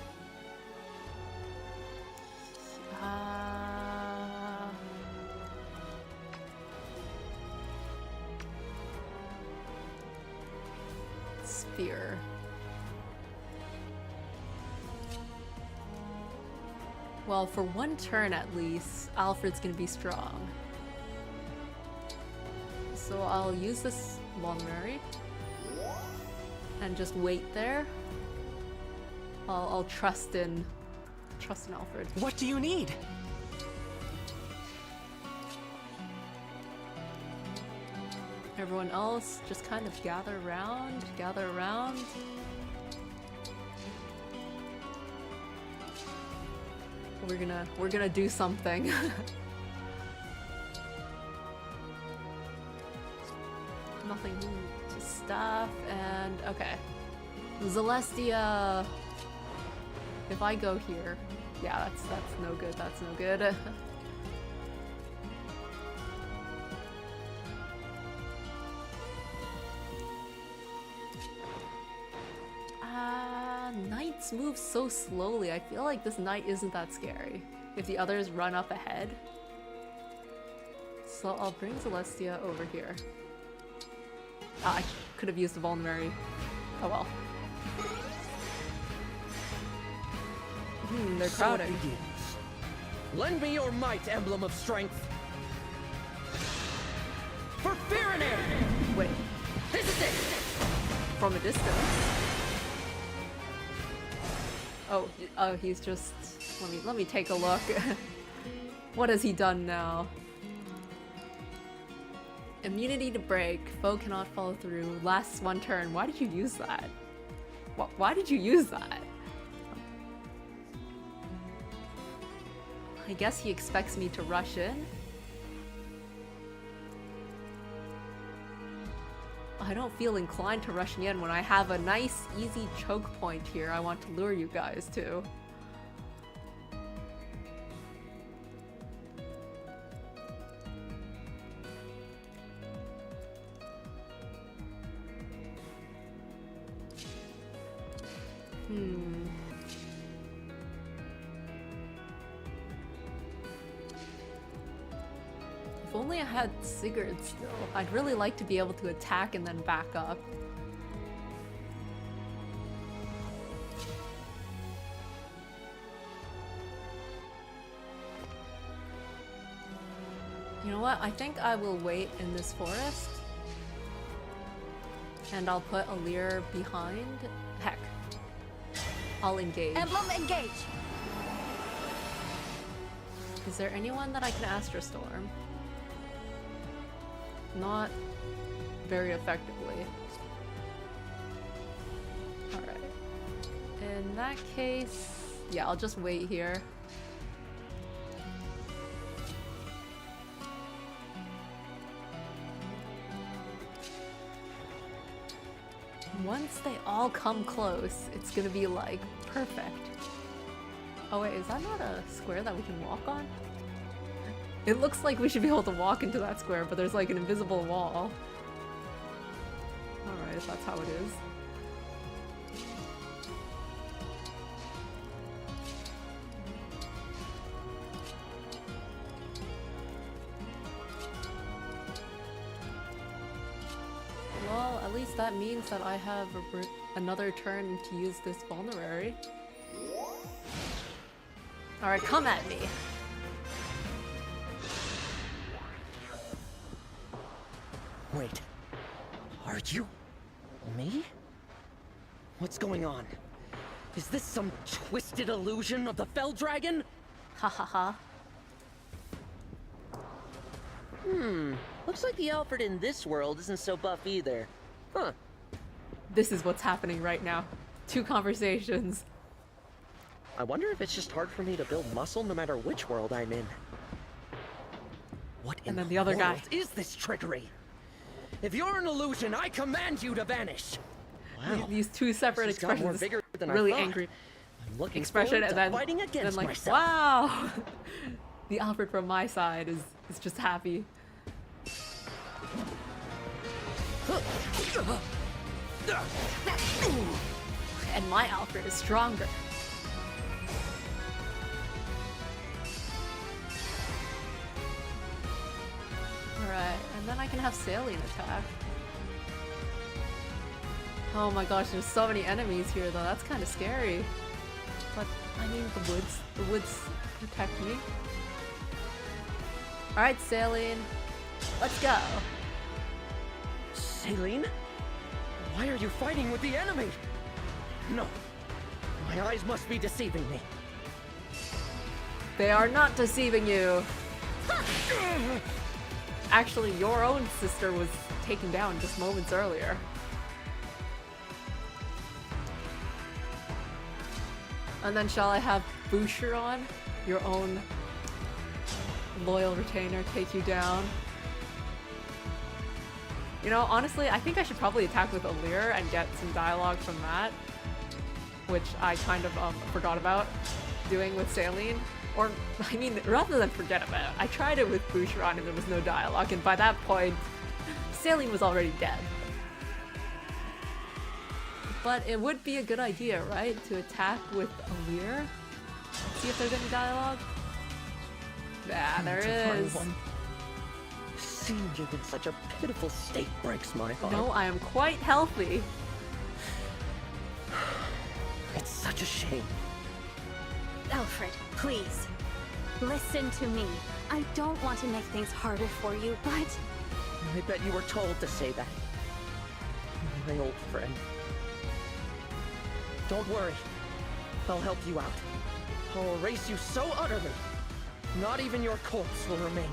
Spear. Well, for one turn at least, Alfred's gonna be strong. So I'll use this vulnerary and just wait there. I'll trust in Alfred. What do you need? Everyone else just kind of gather around, gather around. We're gonna do something. Nothing to staff, and okay. Celestia. If I go here, yeah, that's no good. That's no good. Knights move so slowly. I feel like this knight isn't that scary if the others run up ahead. So I'll bring Celestia over here. I could have used the vulnerary. Oh well. They're crowding. So it begins. Lend me your might, Emblem of Strength. For Pyrenees! Wait, This is it! from a distance. Oh, he's just... Let me take a look. What has he done now? Immunity to break. Foe cannot follow through. Lasts one turn. Why did you use that? Why did you use that? I guess he expects me to rush in. I don't feel inclined to rushing in when I have a nice, easy choke point here I want to lure you guys to. If only I had Sigurd still. I'd really like to be able to attack and then back up. You know what? I think I will wait in this forest. And I'll put Alir behind. Heck, I'll engage. Emblem Engage! Is there anyone that I can Astral Storm? Not very effectively. Alright. In that case, yeah, I'll just wait here. Once they all come close, it's gonna be like perfect. Oh wait, is that not a square that we can walk on? It looks like we should be able to walk into that square, but there's like an invisible wall. Alright, if that's how it is. Well, at least that means that I have another turn to use this vulnerary. Alright, come at me. Wait. Are you... me? What's going on? Is this some twisted illusion of the Fell Dragon? Ha ha ha. Looks like the Alfred in this world isn't so buff either. Huh. This is what's happening right now. Two conversations. I wonder if it's just hard for me to build muscle no matter which world I'm in. What in And then the other guy. world is this trickery? If you're an illusion, I command you to vanish. Wow. These two separate She's got more expressions. vigor than I Really thought. angry I'm looking expression, forward and to then fighting against like, myself. wow. The Alfred from my side is just happy. And my Alfred is stronger. Alright, and then I can have Saline attack. Oh my gosh, there's so many enemies here though, that's kind of scary. But, I mean, the woods protect me. Alright, Saline, let's go. Celine? Why are you fighting with the enemy? No. My eyes must be deceiving me. They are not deceiving you. Actually, your own sister was taken down just moments earlier. And then shall I have Boucheron, your own loyal retainer, take you down? You know, honestly, I think I should probably attack with Allure and get some dialogue from that, which I kind of forgot about doing with Saline. Or, I mean, rather than forget about it, I tried it with Boucheron and there was no dialogue, and by that point, Saline was already dead. But it would be a good idea, right? To attack with Allure? See if there's any dialogue? Yeah, there is. Seeing you in such a pitiful state breaks my heart. No, I am quite healthy. It's such a shame. Alfred, please. Listen to me. I don't want to make things harder for you, but... I bet you were told to say that. My old friend. Don't worry. I'll help you out. I'll erase you so utterly. Not even your corpse will remain.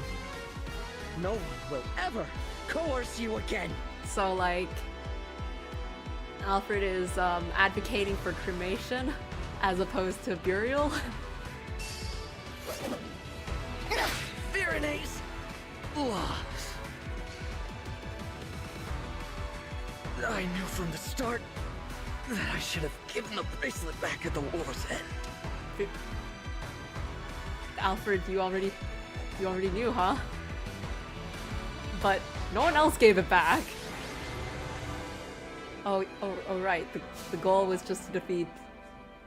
No one will ever coerce you again. So, like, Alfred is advocating for cremation as opposed to burial. Virenase! I knew from the start that I should have given the bracelet back at the war's end. Alfred, you already knew, huh? But no one else gave it back. Oh, right. The goal was just to defeat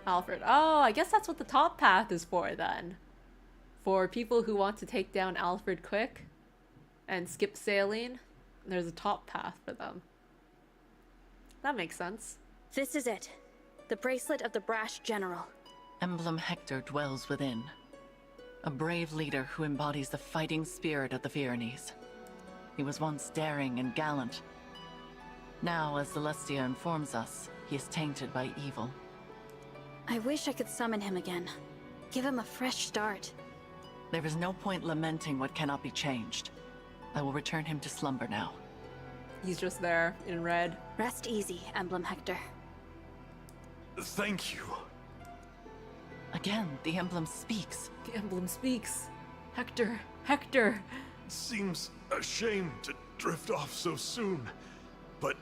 Alfred. Oh, I guess that's what the top path is for then. For people who want to take down Alfred quick and skip Saline, there's a top path for them. That makes sense. This is it. The bracelet of the brash general. Emblem Hector dwells within. A brave leader who embodies the fighting spirit of the Virenese. He was once daring and gallant. Now, as Celestia informs us, he is tainted by evil. I wish I could summon him again. Give him a fresh start. There is no point lamenting what cannot be changed. I will return him to slumber now. He's just there in red. Rest easy, Emblem Hector. Thank you. Again, the emblem speaks. The emblem speaks. Hector, Hector. Seems a shame to drift off so soon, but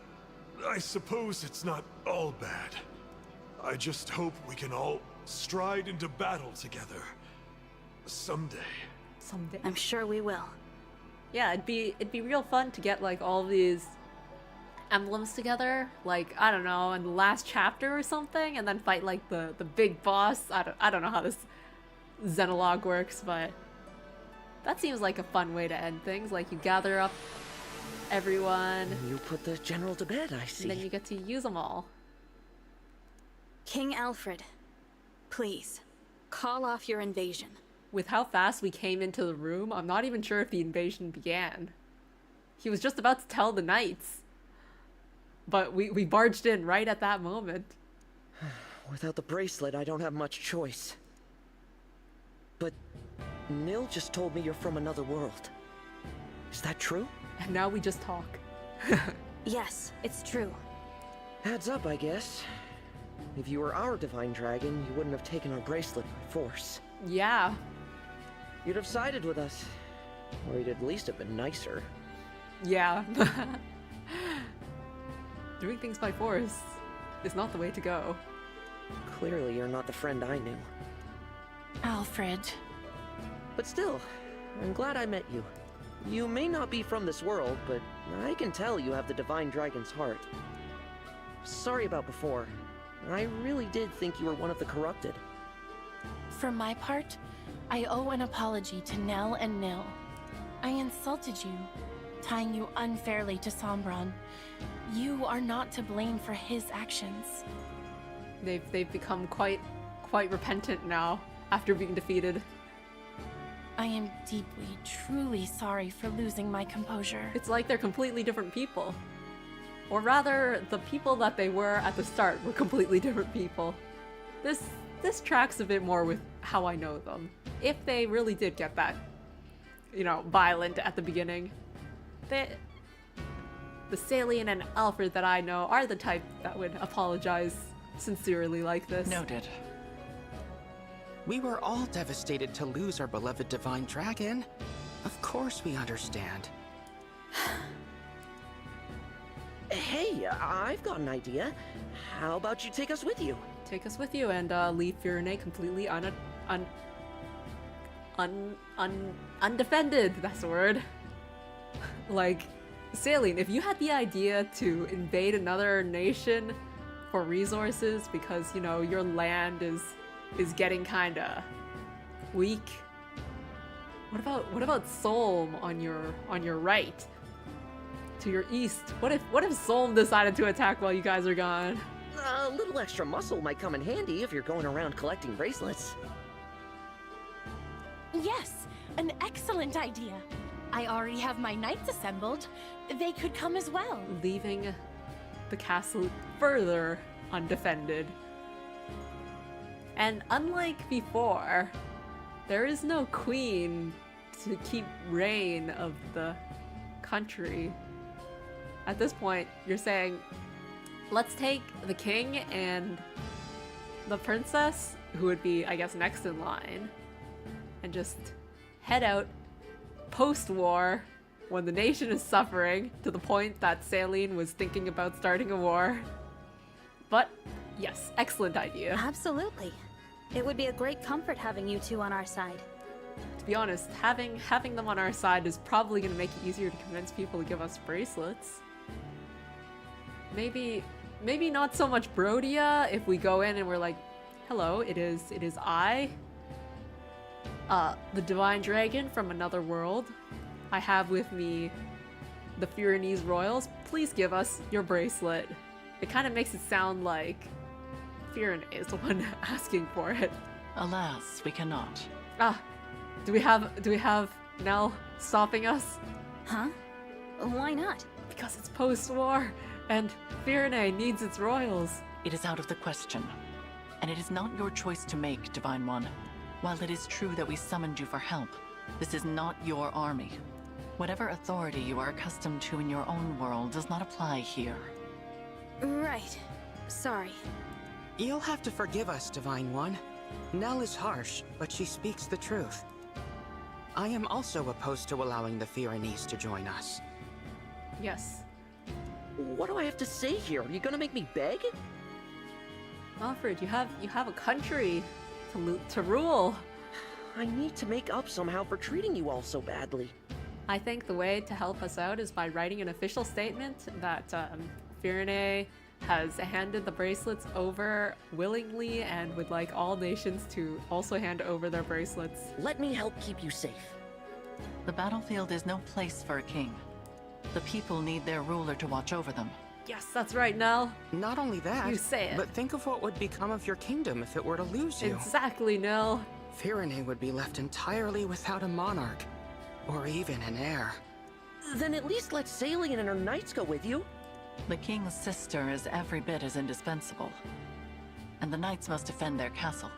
I suppose it's not all bad. I just hope we can all stride into battle together. Someday. Someday. I'm sure we will. Yeah, it'd be real fun to get like all these emblems together, like I don't know, in the last chapter or something, and then fight like the big boss. I don't know how this Xenologue works, but that seems like a fun way to end things. Like you gather up everyone, You put the general to bed, I see. and then you get to use them all. King Alfred, please, call off your invasion. With how fast we came into the room, I'm not even sure if the invasion began. He was just about to tell the knights. But we barged in right at that moment. Without the bracelet, I don't have much choice. But Nil just told me you're from another world. Is that true? And now we just talk. Yes, it's true. Adds up, I guess. If you were our divine dragon, you wouldn't have taken our bracelet by force. Yeah. You'd have sided with us. Or you'd at least have been nicer. Yeah. Doing things by force is not the way to go. Clearly, you're not the friend I knew. Alfred. But still, I'm glad I met you. You may not be from this world, but I can tell you have the divine dragon's heart. Sorry about before. I really did think you were one of the corrupted. For my part, I owe an apology to Nell and Nil. I insulted you, tying you unfairly to Sombron. You are not to blame for his actions. They've become quite repentant now after being defeated. I am deeply, truly sorry for losing my composure. It's like they're completely different people. Or rather, the people that they were at the start were completely different people. This tracks a bit more with how I know them. If they really did get that, violent at the beginning. The Salian and Alfred that I know are the type that would apologize sincerely like this. Noted. We were all devastated to lose our beloved divine dragon. Of course we understand. Hey, I've got an idea. How about you take us with you? Take us with you and leave Firene completely undefended. That's the word. Like, Salian, if you had the idea to invade another nation for resources because, your land is getting kinda weak. What about Solm on your right? To your east. What if Solm decided to attack while you guys are gone? A little extra muscle might come in handy if you're going around collecting bracelets. Yes, an excellent idea. I already have my knights assembled. They could come as well. Leaving the castle further undefended. And unlike before, there is no queen to keep reign of the country. At this point, you're saying, let's take the king and the princess, who would be, I guess, next in line, and just head out post-war when the nation is suffering to the point that Saline was thinking about starting a war. But yes, excellent idea. Absolutely. It would be a great comfort having you two on our side. To be honest, having them on our side is probably going to make it easier to convince people to give us bracelets. Maybe not so much Brodia if we go in and we're like, hello, it is I, the divine dragon from another world. I have with me the Pyrenees royals. Please give us your bracelet. It kind of makes it sound like Firene is the one asking for it. Alas, we cannot. Do we have Nell stopping us? Huh? Why not? Because it's post-war, and Firene needs its royals. It is out of the question. and it is not your choice to make, Divine One. While it is true that we summoned you for help, this is not your army. Whatever authority you are accustomed to in your own world does not apply here. Right. Sorry. You'll have to forgive us, Divine One. Nell is harsh, but she speaks the truth. I am also opposed to allowing the Pyrenees to join us. Yes. What do I have to say here? Are you gonna make me beg? Alfred, you have a country to rule. I need to make up somehow for treating you all so badly. I think the way to help us out is by writing an official statement that Pyrenee has handed the bracelets over willingly and would like all nations to also hand over their bracelets. Let me help keep you safe. The battlefield is no place for a king. The people need their ruler to watch over them. Yes, that's right, Nell. Not only that, You say it. but think of what would become of your kingdom if it were to lose you. Exactly, Nell. Pyrenee would be left entirely without a monarch, or even an heir. Then at least let Salian and her knights go with you. The king's sister is every bit as indispensable, and the knights must defend their castle.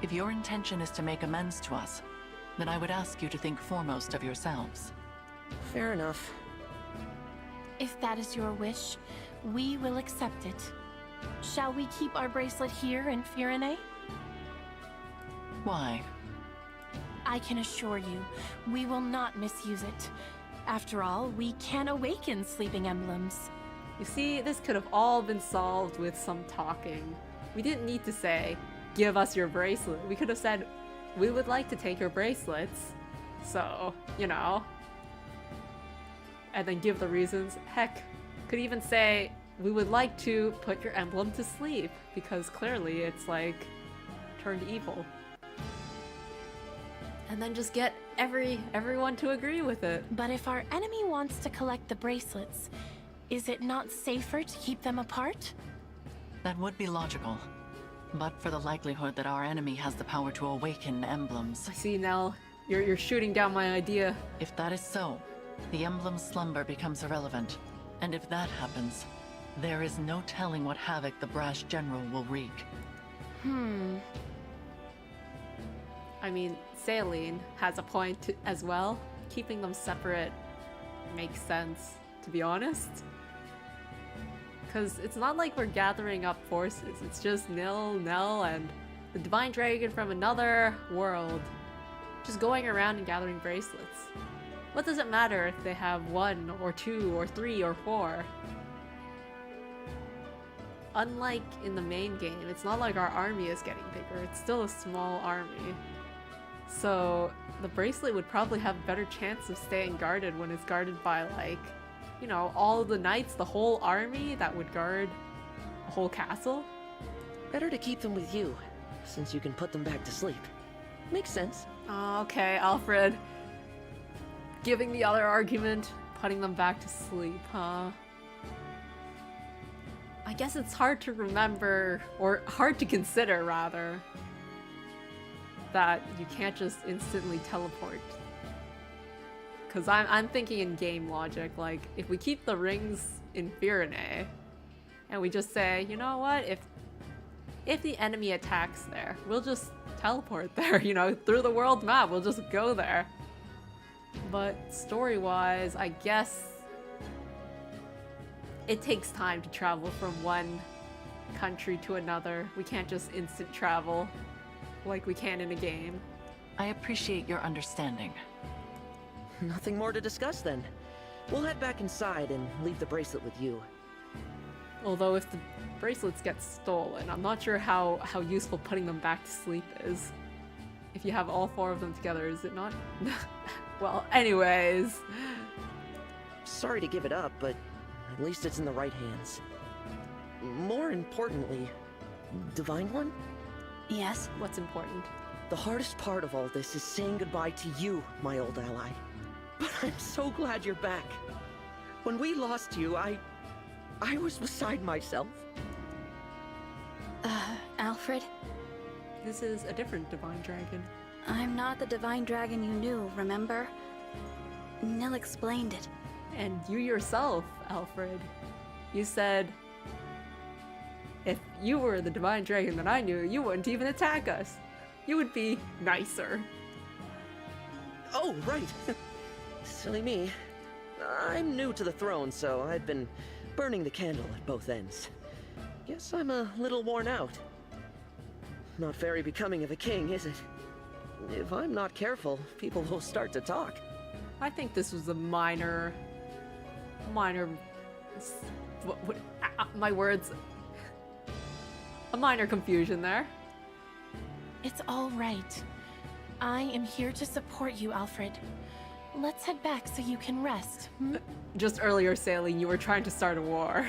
If your intention is to make amends to us, then I would ask you to think foremost of yourselves. Fair enough. If that is your wish, we will accept it. Shall we keep our bracelet here in Pyrenee? Why? I can assure you, we will not misuse it. After all, we can awaken sleeping emblems. You see, this could have all been solved with some talking. We didn't need to say, give us your bracelet. We could have said, we would like to take your bracelets. So, you know. And then give the reasons. Heck, could even say, we would like to put your emblem to sleep. Because clearly it's like, turned evil. And then just get everyone to agree with it. But if our enemy wants to collect the bracelets, is it not safer to keep them apart? That would be logical. But for the likelihood that our enemy has the power to awaken emblems. I see, Nell. You're shooting down my idea. If that is so, the emblem's slumber becomes irrelevant. And if that happens, there is no telling what havoc the brash general will wreak. I mean, Saline has a point as well. Keeping them separate makes sense, to be honest. Because it's not like we're gathering up forces. It's just Nell, and the Divine Dragon from another world. Just going around and gathering bracelets. What does it matter if they have 1 or 2 or 3 or 4? Unlike in the main game, it's not like our army is getting bigger. It's still a small army. So the bracelet would probably have a better chance of staying guarded when it's guarded by, like, you know, all of the knights, the whole army that would guard a whole castle. Better to keep them with you, since you can put them back to sleep. Makes sense. Okay, Alfred. Giving the other argument, putting them back to sleep, huh? I guess it's hard to remember, or hard to consider, rather, that you can't just instantly teleport. Because I'm thinking in game logic, like, if we keep the rings in Pyrenee, and we just say, you know what, if the enemy attacks there, we'll just teleport there, you know, through the world map, we'll just go there. But story-wise, I guess it takes time to travel from one country to another. We can't just instant travel like we can in a game. I appreciate your understanding. Nothing more to discuss then. We'll head back inside and leave the bracelet with you. Although if the bracelets get stolen, I'm not sure how useful putting them back to sleep is. If you have all 4 of them together, is it not? Well, anyways. Sorry to give it up, but at least it's in the right hands. More importantly, Divine One? Yes? What's important? The hardest part of all this is saying goodbye to you, my old ally. But I'm so glad you're back. When we lost you, I was beside myself. Alfred? This is a different Divine Dragon. I'm not the Divine Dragon you knew, remember? Nell explained it. And you yourself, Alfred. You said if you were the divine dragon that I knew, you wouldn't even attack us. You would be nicer. Oh, right. Silly me. I'm new to the throne, so I've been burning the candle at both ends. Guess I'm a little worn out. Not very becoming of a king, is it? If I'm not careful, people will start to talk. I think this was a minor, my words, a minor confusion there. It's all right. I am here to support you, Alfred. Let's head back so you can rest. Just earlier, Sailing, you were trying to start a war.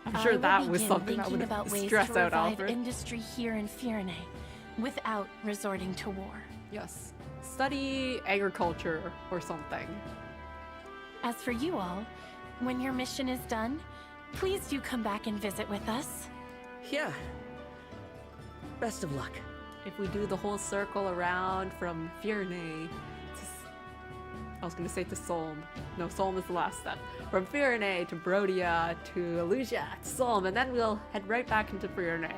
I'm sure that was something that would about ways stress to out revive Alfred. industry here in Firene without resorting to war. Yes. Study agriculture or something. As for you all, when your mission is done, please do come back and visit with us. Yeah. Best of luck. If we do the whole circle around from Firene to... I was going to say to Solm. No, Solm is the last step. From Firene to Brodia to Alusia to Solm, and then we'll head right back into Firene.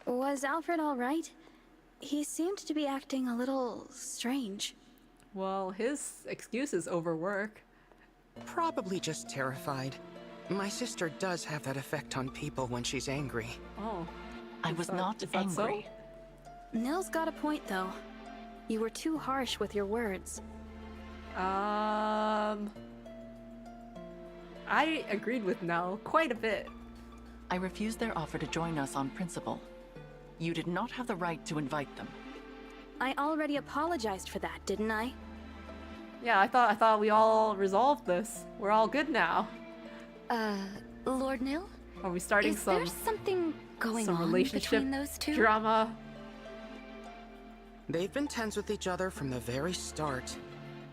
Was Alfred all right? He seemed to be acting a little strange. Well, his excuse is overwork. Probably just terrified. My sister does have that effect on people when she's angry. Oh. I was not is that so? angry. Nell's got a point, though. You were too harsh with your words. I agreed with Nell quite a bit. I refused their offer to join us on principle. You did not have the right to invite them. I already apologized for that, didn't I? Yeah, I thought we all resolved this. We're all good now. Lord Nil? Are we starting Is some there something going on relationship between those two? drama? They've been tense with each other from the very start.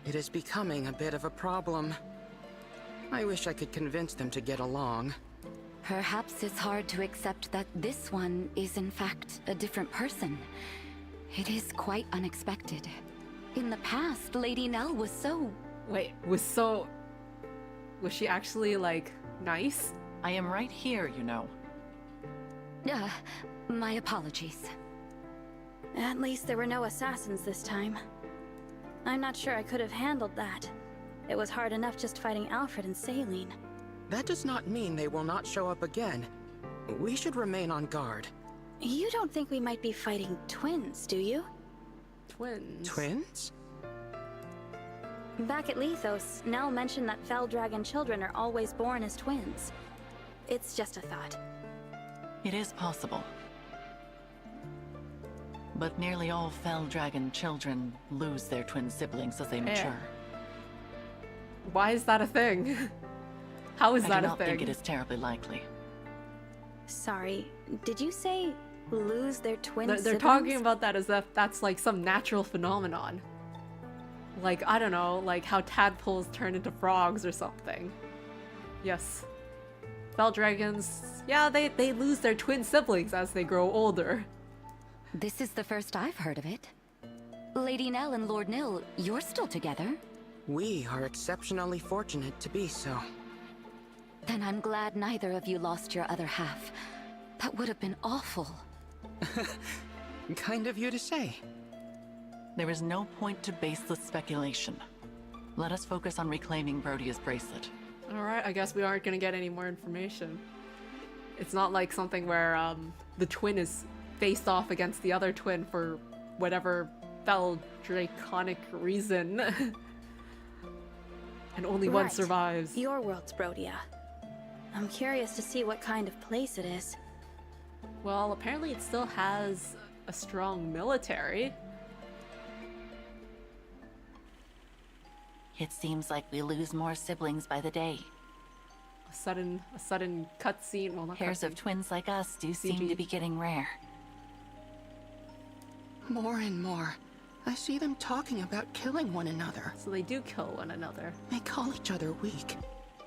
It is becoming a bit of a problem. I wish I could convince them to get along. Perhaps it's hard to accept that this one is in fact a different person. It is quite unexpected. In the past, Lady Nell was so... Wait, was she actually, like, nice? I am right here, you know. My apologies. At least there were no assassins this time. I'm not sure I could have handled that. It was hard enough just fighting Alfred and Saline. That does not mean they will not show up again. We should remain on guard. You don't think we might be fighting twins, do you? Twins. Twins? Back at Lethos, Nell mentioned that Fell Dragon children are always born as twins. It's just a thought. It is possible. But nearly all Fell Dragon children lose their twin siblings as they mature. Why is that a thing? How is I that do a not thing? think it is terribly likely. Sorry, did you say lose their twin They're siblings? talking about that as if that's like some natural phenomenon. Like, I don't know, like how tadpoles turn into frogs or something. Yes. Fell dragons, yeah, they lose their twin siblings as they grow older. This is the first I've heard of it. Lady Nell and Lord Nil, you're still together? We are exceptionally fortunate to be so. Then I'm glad neither of you lost your other half. That would have been awful. Kind of you to say. There is no point to baseless speculation. Let us focus on reclaiming Brodia's bracelet. Alright, I guess we aren't gonna get any more information. It's not like something where the twin is faced off against the other twin for whatever fell draconic reason. And only one Right. survives. Your world's Brodia. I'm curious to see what kind of place it is. Well, apparently it still has a strong military. It seems like we lose more siblings by the day. A sudden cutscene. Well, not Pairs of cutscene. twins like us do seem CG. to be getting rare. More and more, I see them talking about killing one another. So they do kill one another. They call each other weak.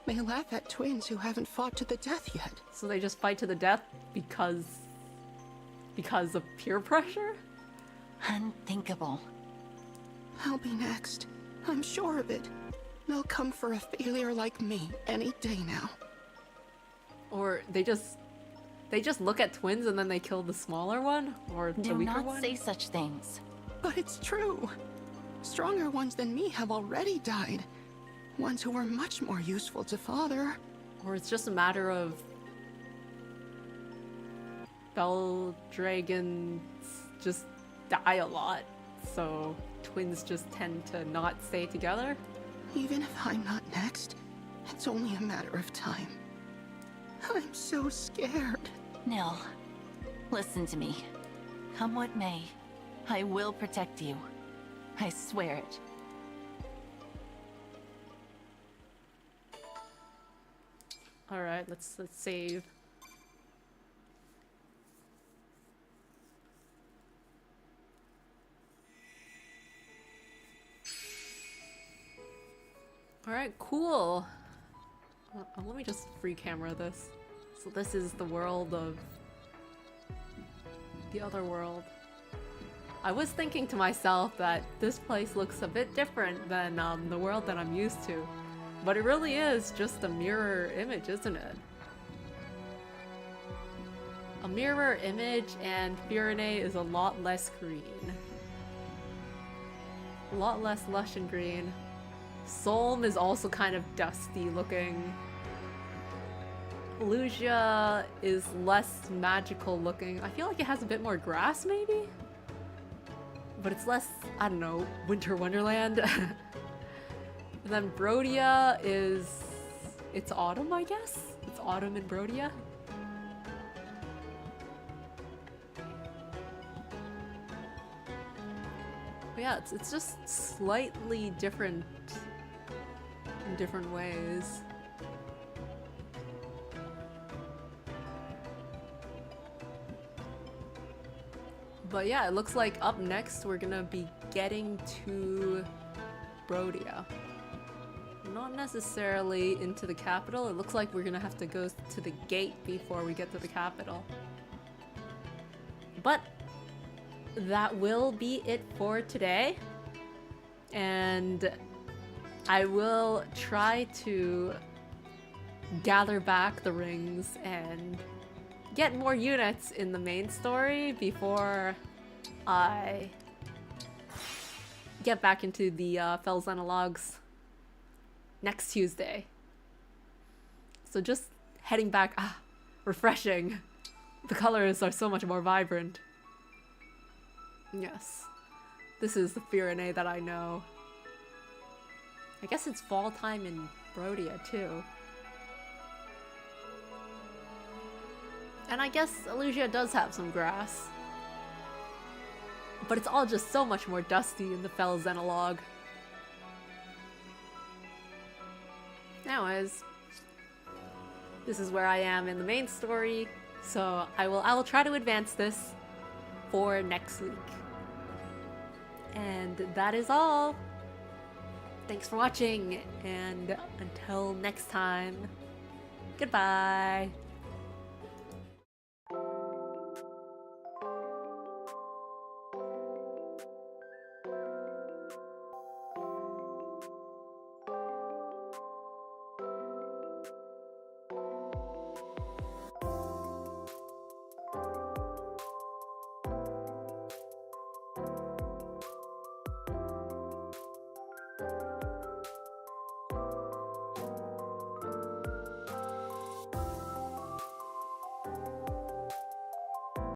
They laugh at twins who haven't fought to the death yet. So they just fight to the death because of peer pressure? Unthinkable. I'll be next. I'm sure of it. They'll come for a failure like me any day now. Or they just look at twins and then they kill the smaller one? Or the Do weaker not one? say such things. But it's true. Stronger ones than me have already died. Ones who were much more useful to Father. Or it's just a matter of Bell dragons just die a lot, so twins just tend to not stay together? Even if I'm not next, it's only a matter of time. I'm so scared. Nil, listen to me. Come what may, I will protect you. I swear it. Alright, let's save. Alright, cool. Let me just free camera this. So this is the world of the other world. I was thinking to myself that this place looks a bit different than the world that I'm used to. But it really is just a mirror image, isn't it? A mirror image, and Firene is a lot less green. A lot less lush and green. Solm is also kind of dusty looking. Lugia is less magical looking. I feel like it has a bit more grass maybe? But it's less, I don't know, Winter Wonderland. And then Brodia is... it's autumn, I guess? It's autumn in Brodia? But yeah, it's just slightly different in different ways. But yeah, it looks like up next we're gonna be getting to Brodia. Not necessarily into the capital. It looks like we're gonna have to go to the gate before we get to the capital. But that will be it for today. And I will try to gather back the rings and get more units in the main story before I get back into the Felzenologues next Tuesday. So just heading back, refreshing. The colors are so much more vibrant. Yes. This is the Firene that I know. I guess it's fall time in Brodia too. And I guess Lugia does have some grass. But it's all just so much more dusty in the Felzenologue. Anyways, this is where I am in the main story, so I will try to advance this for next week. And that is all. Thanks for watching, and until next time, goodbye.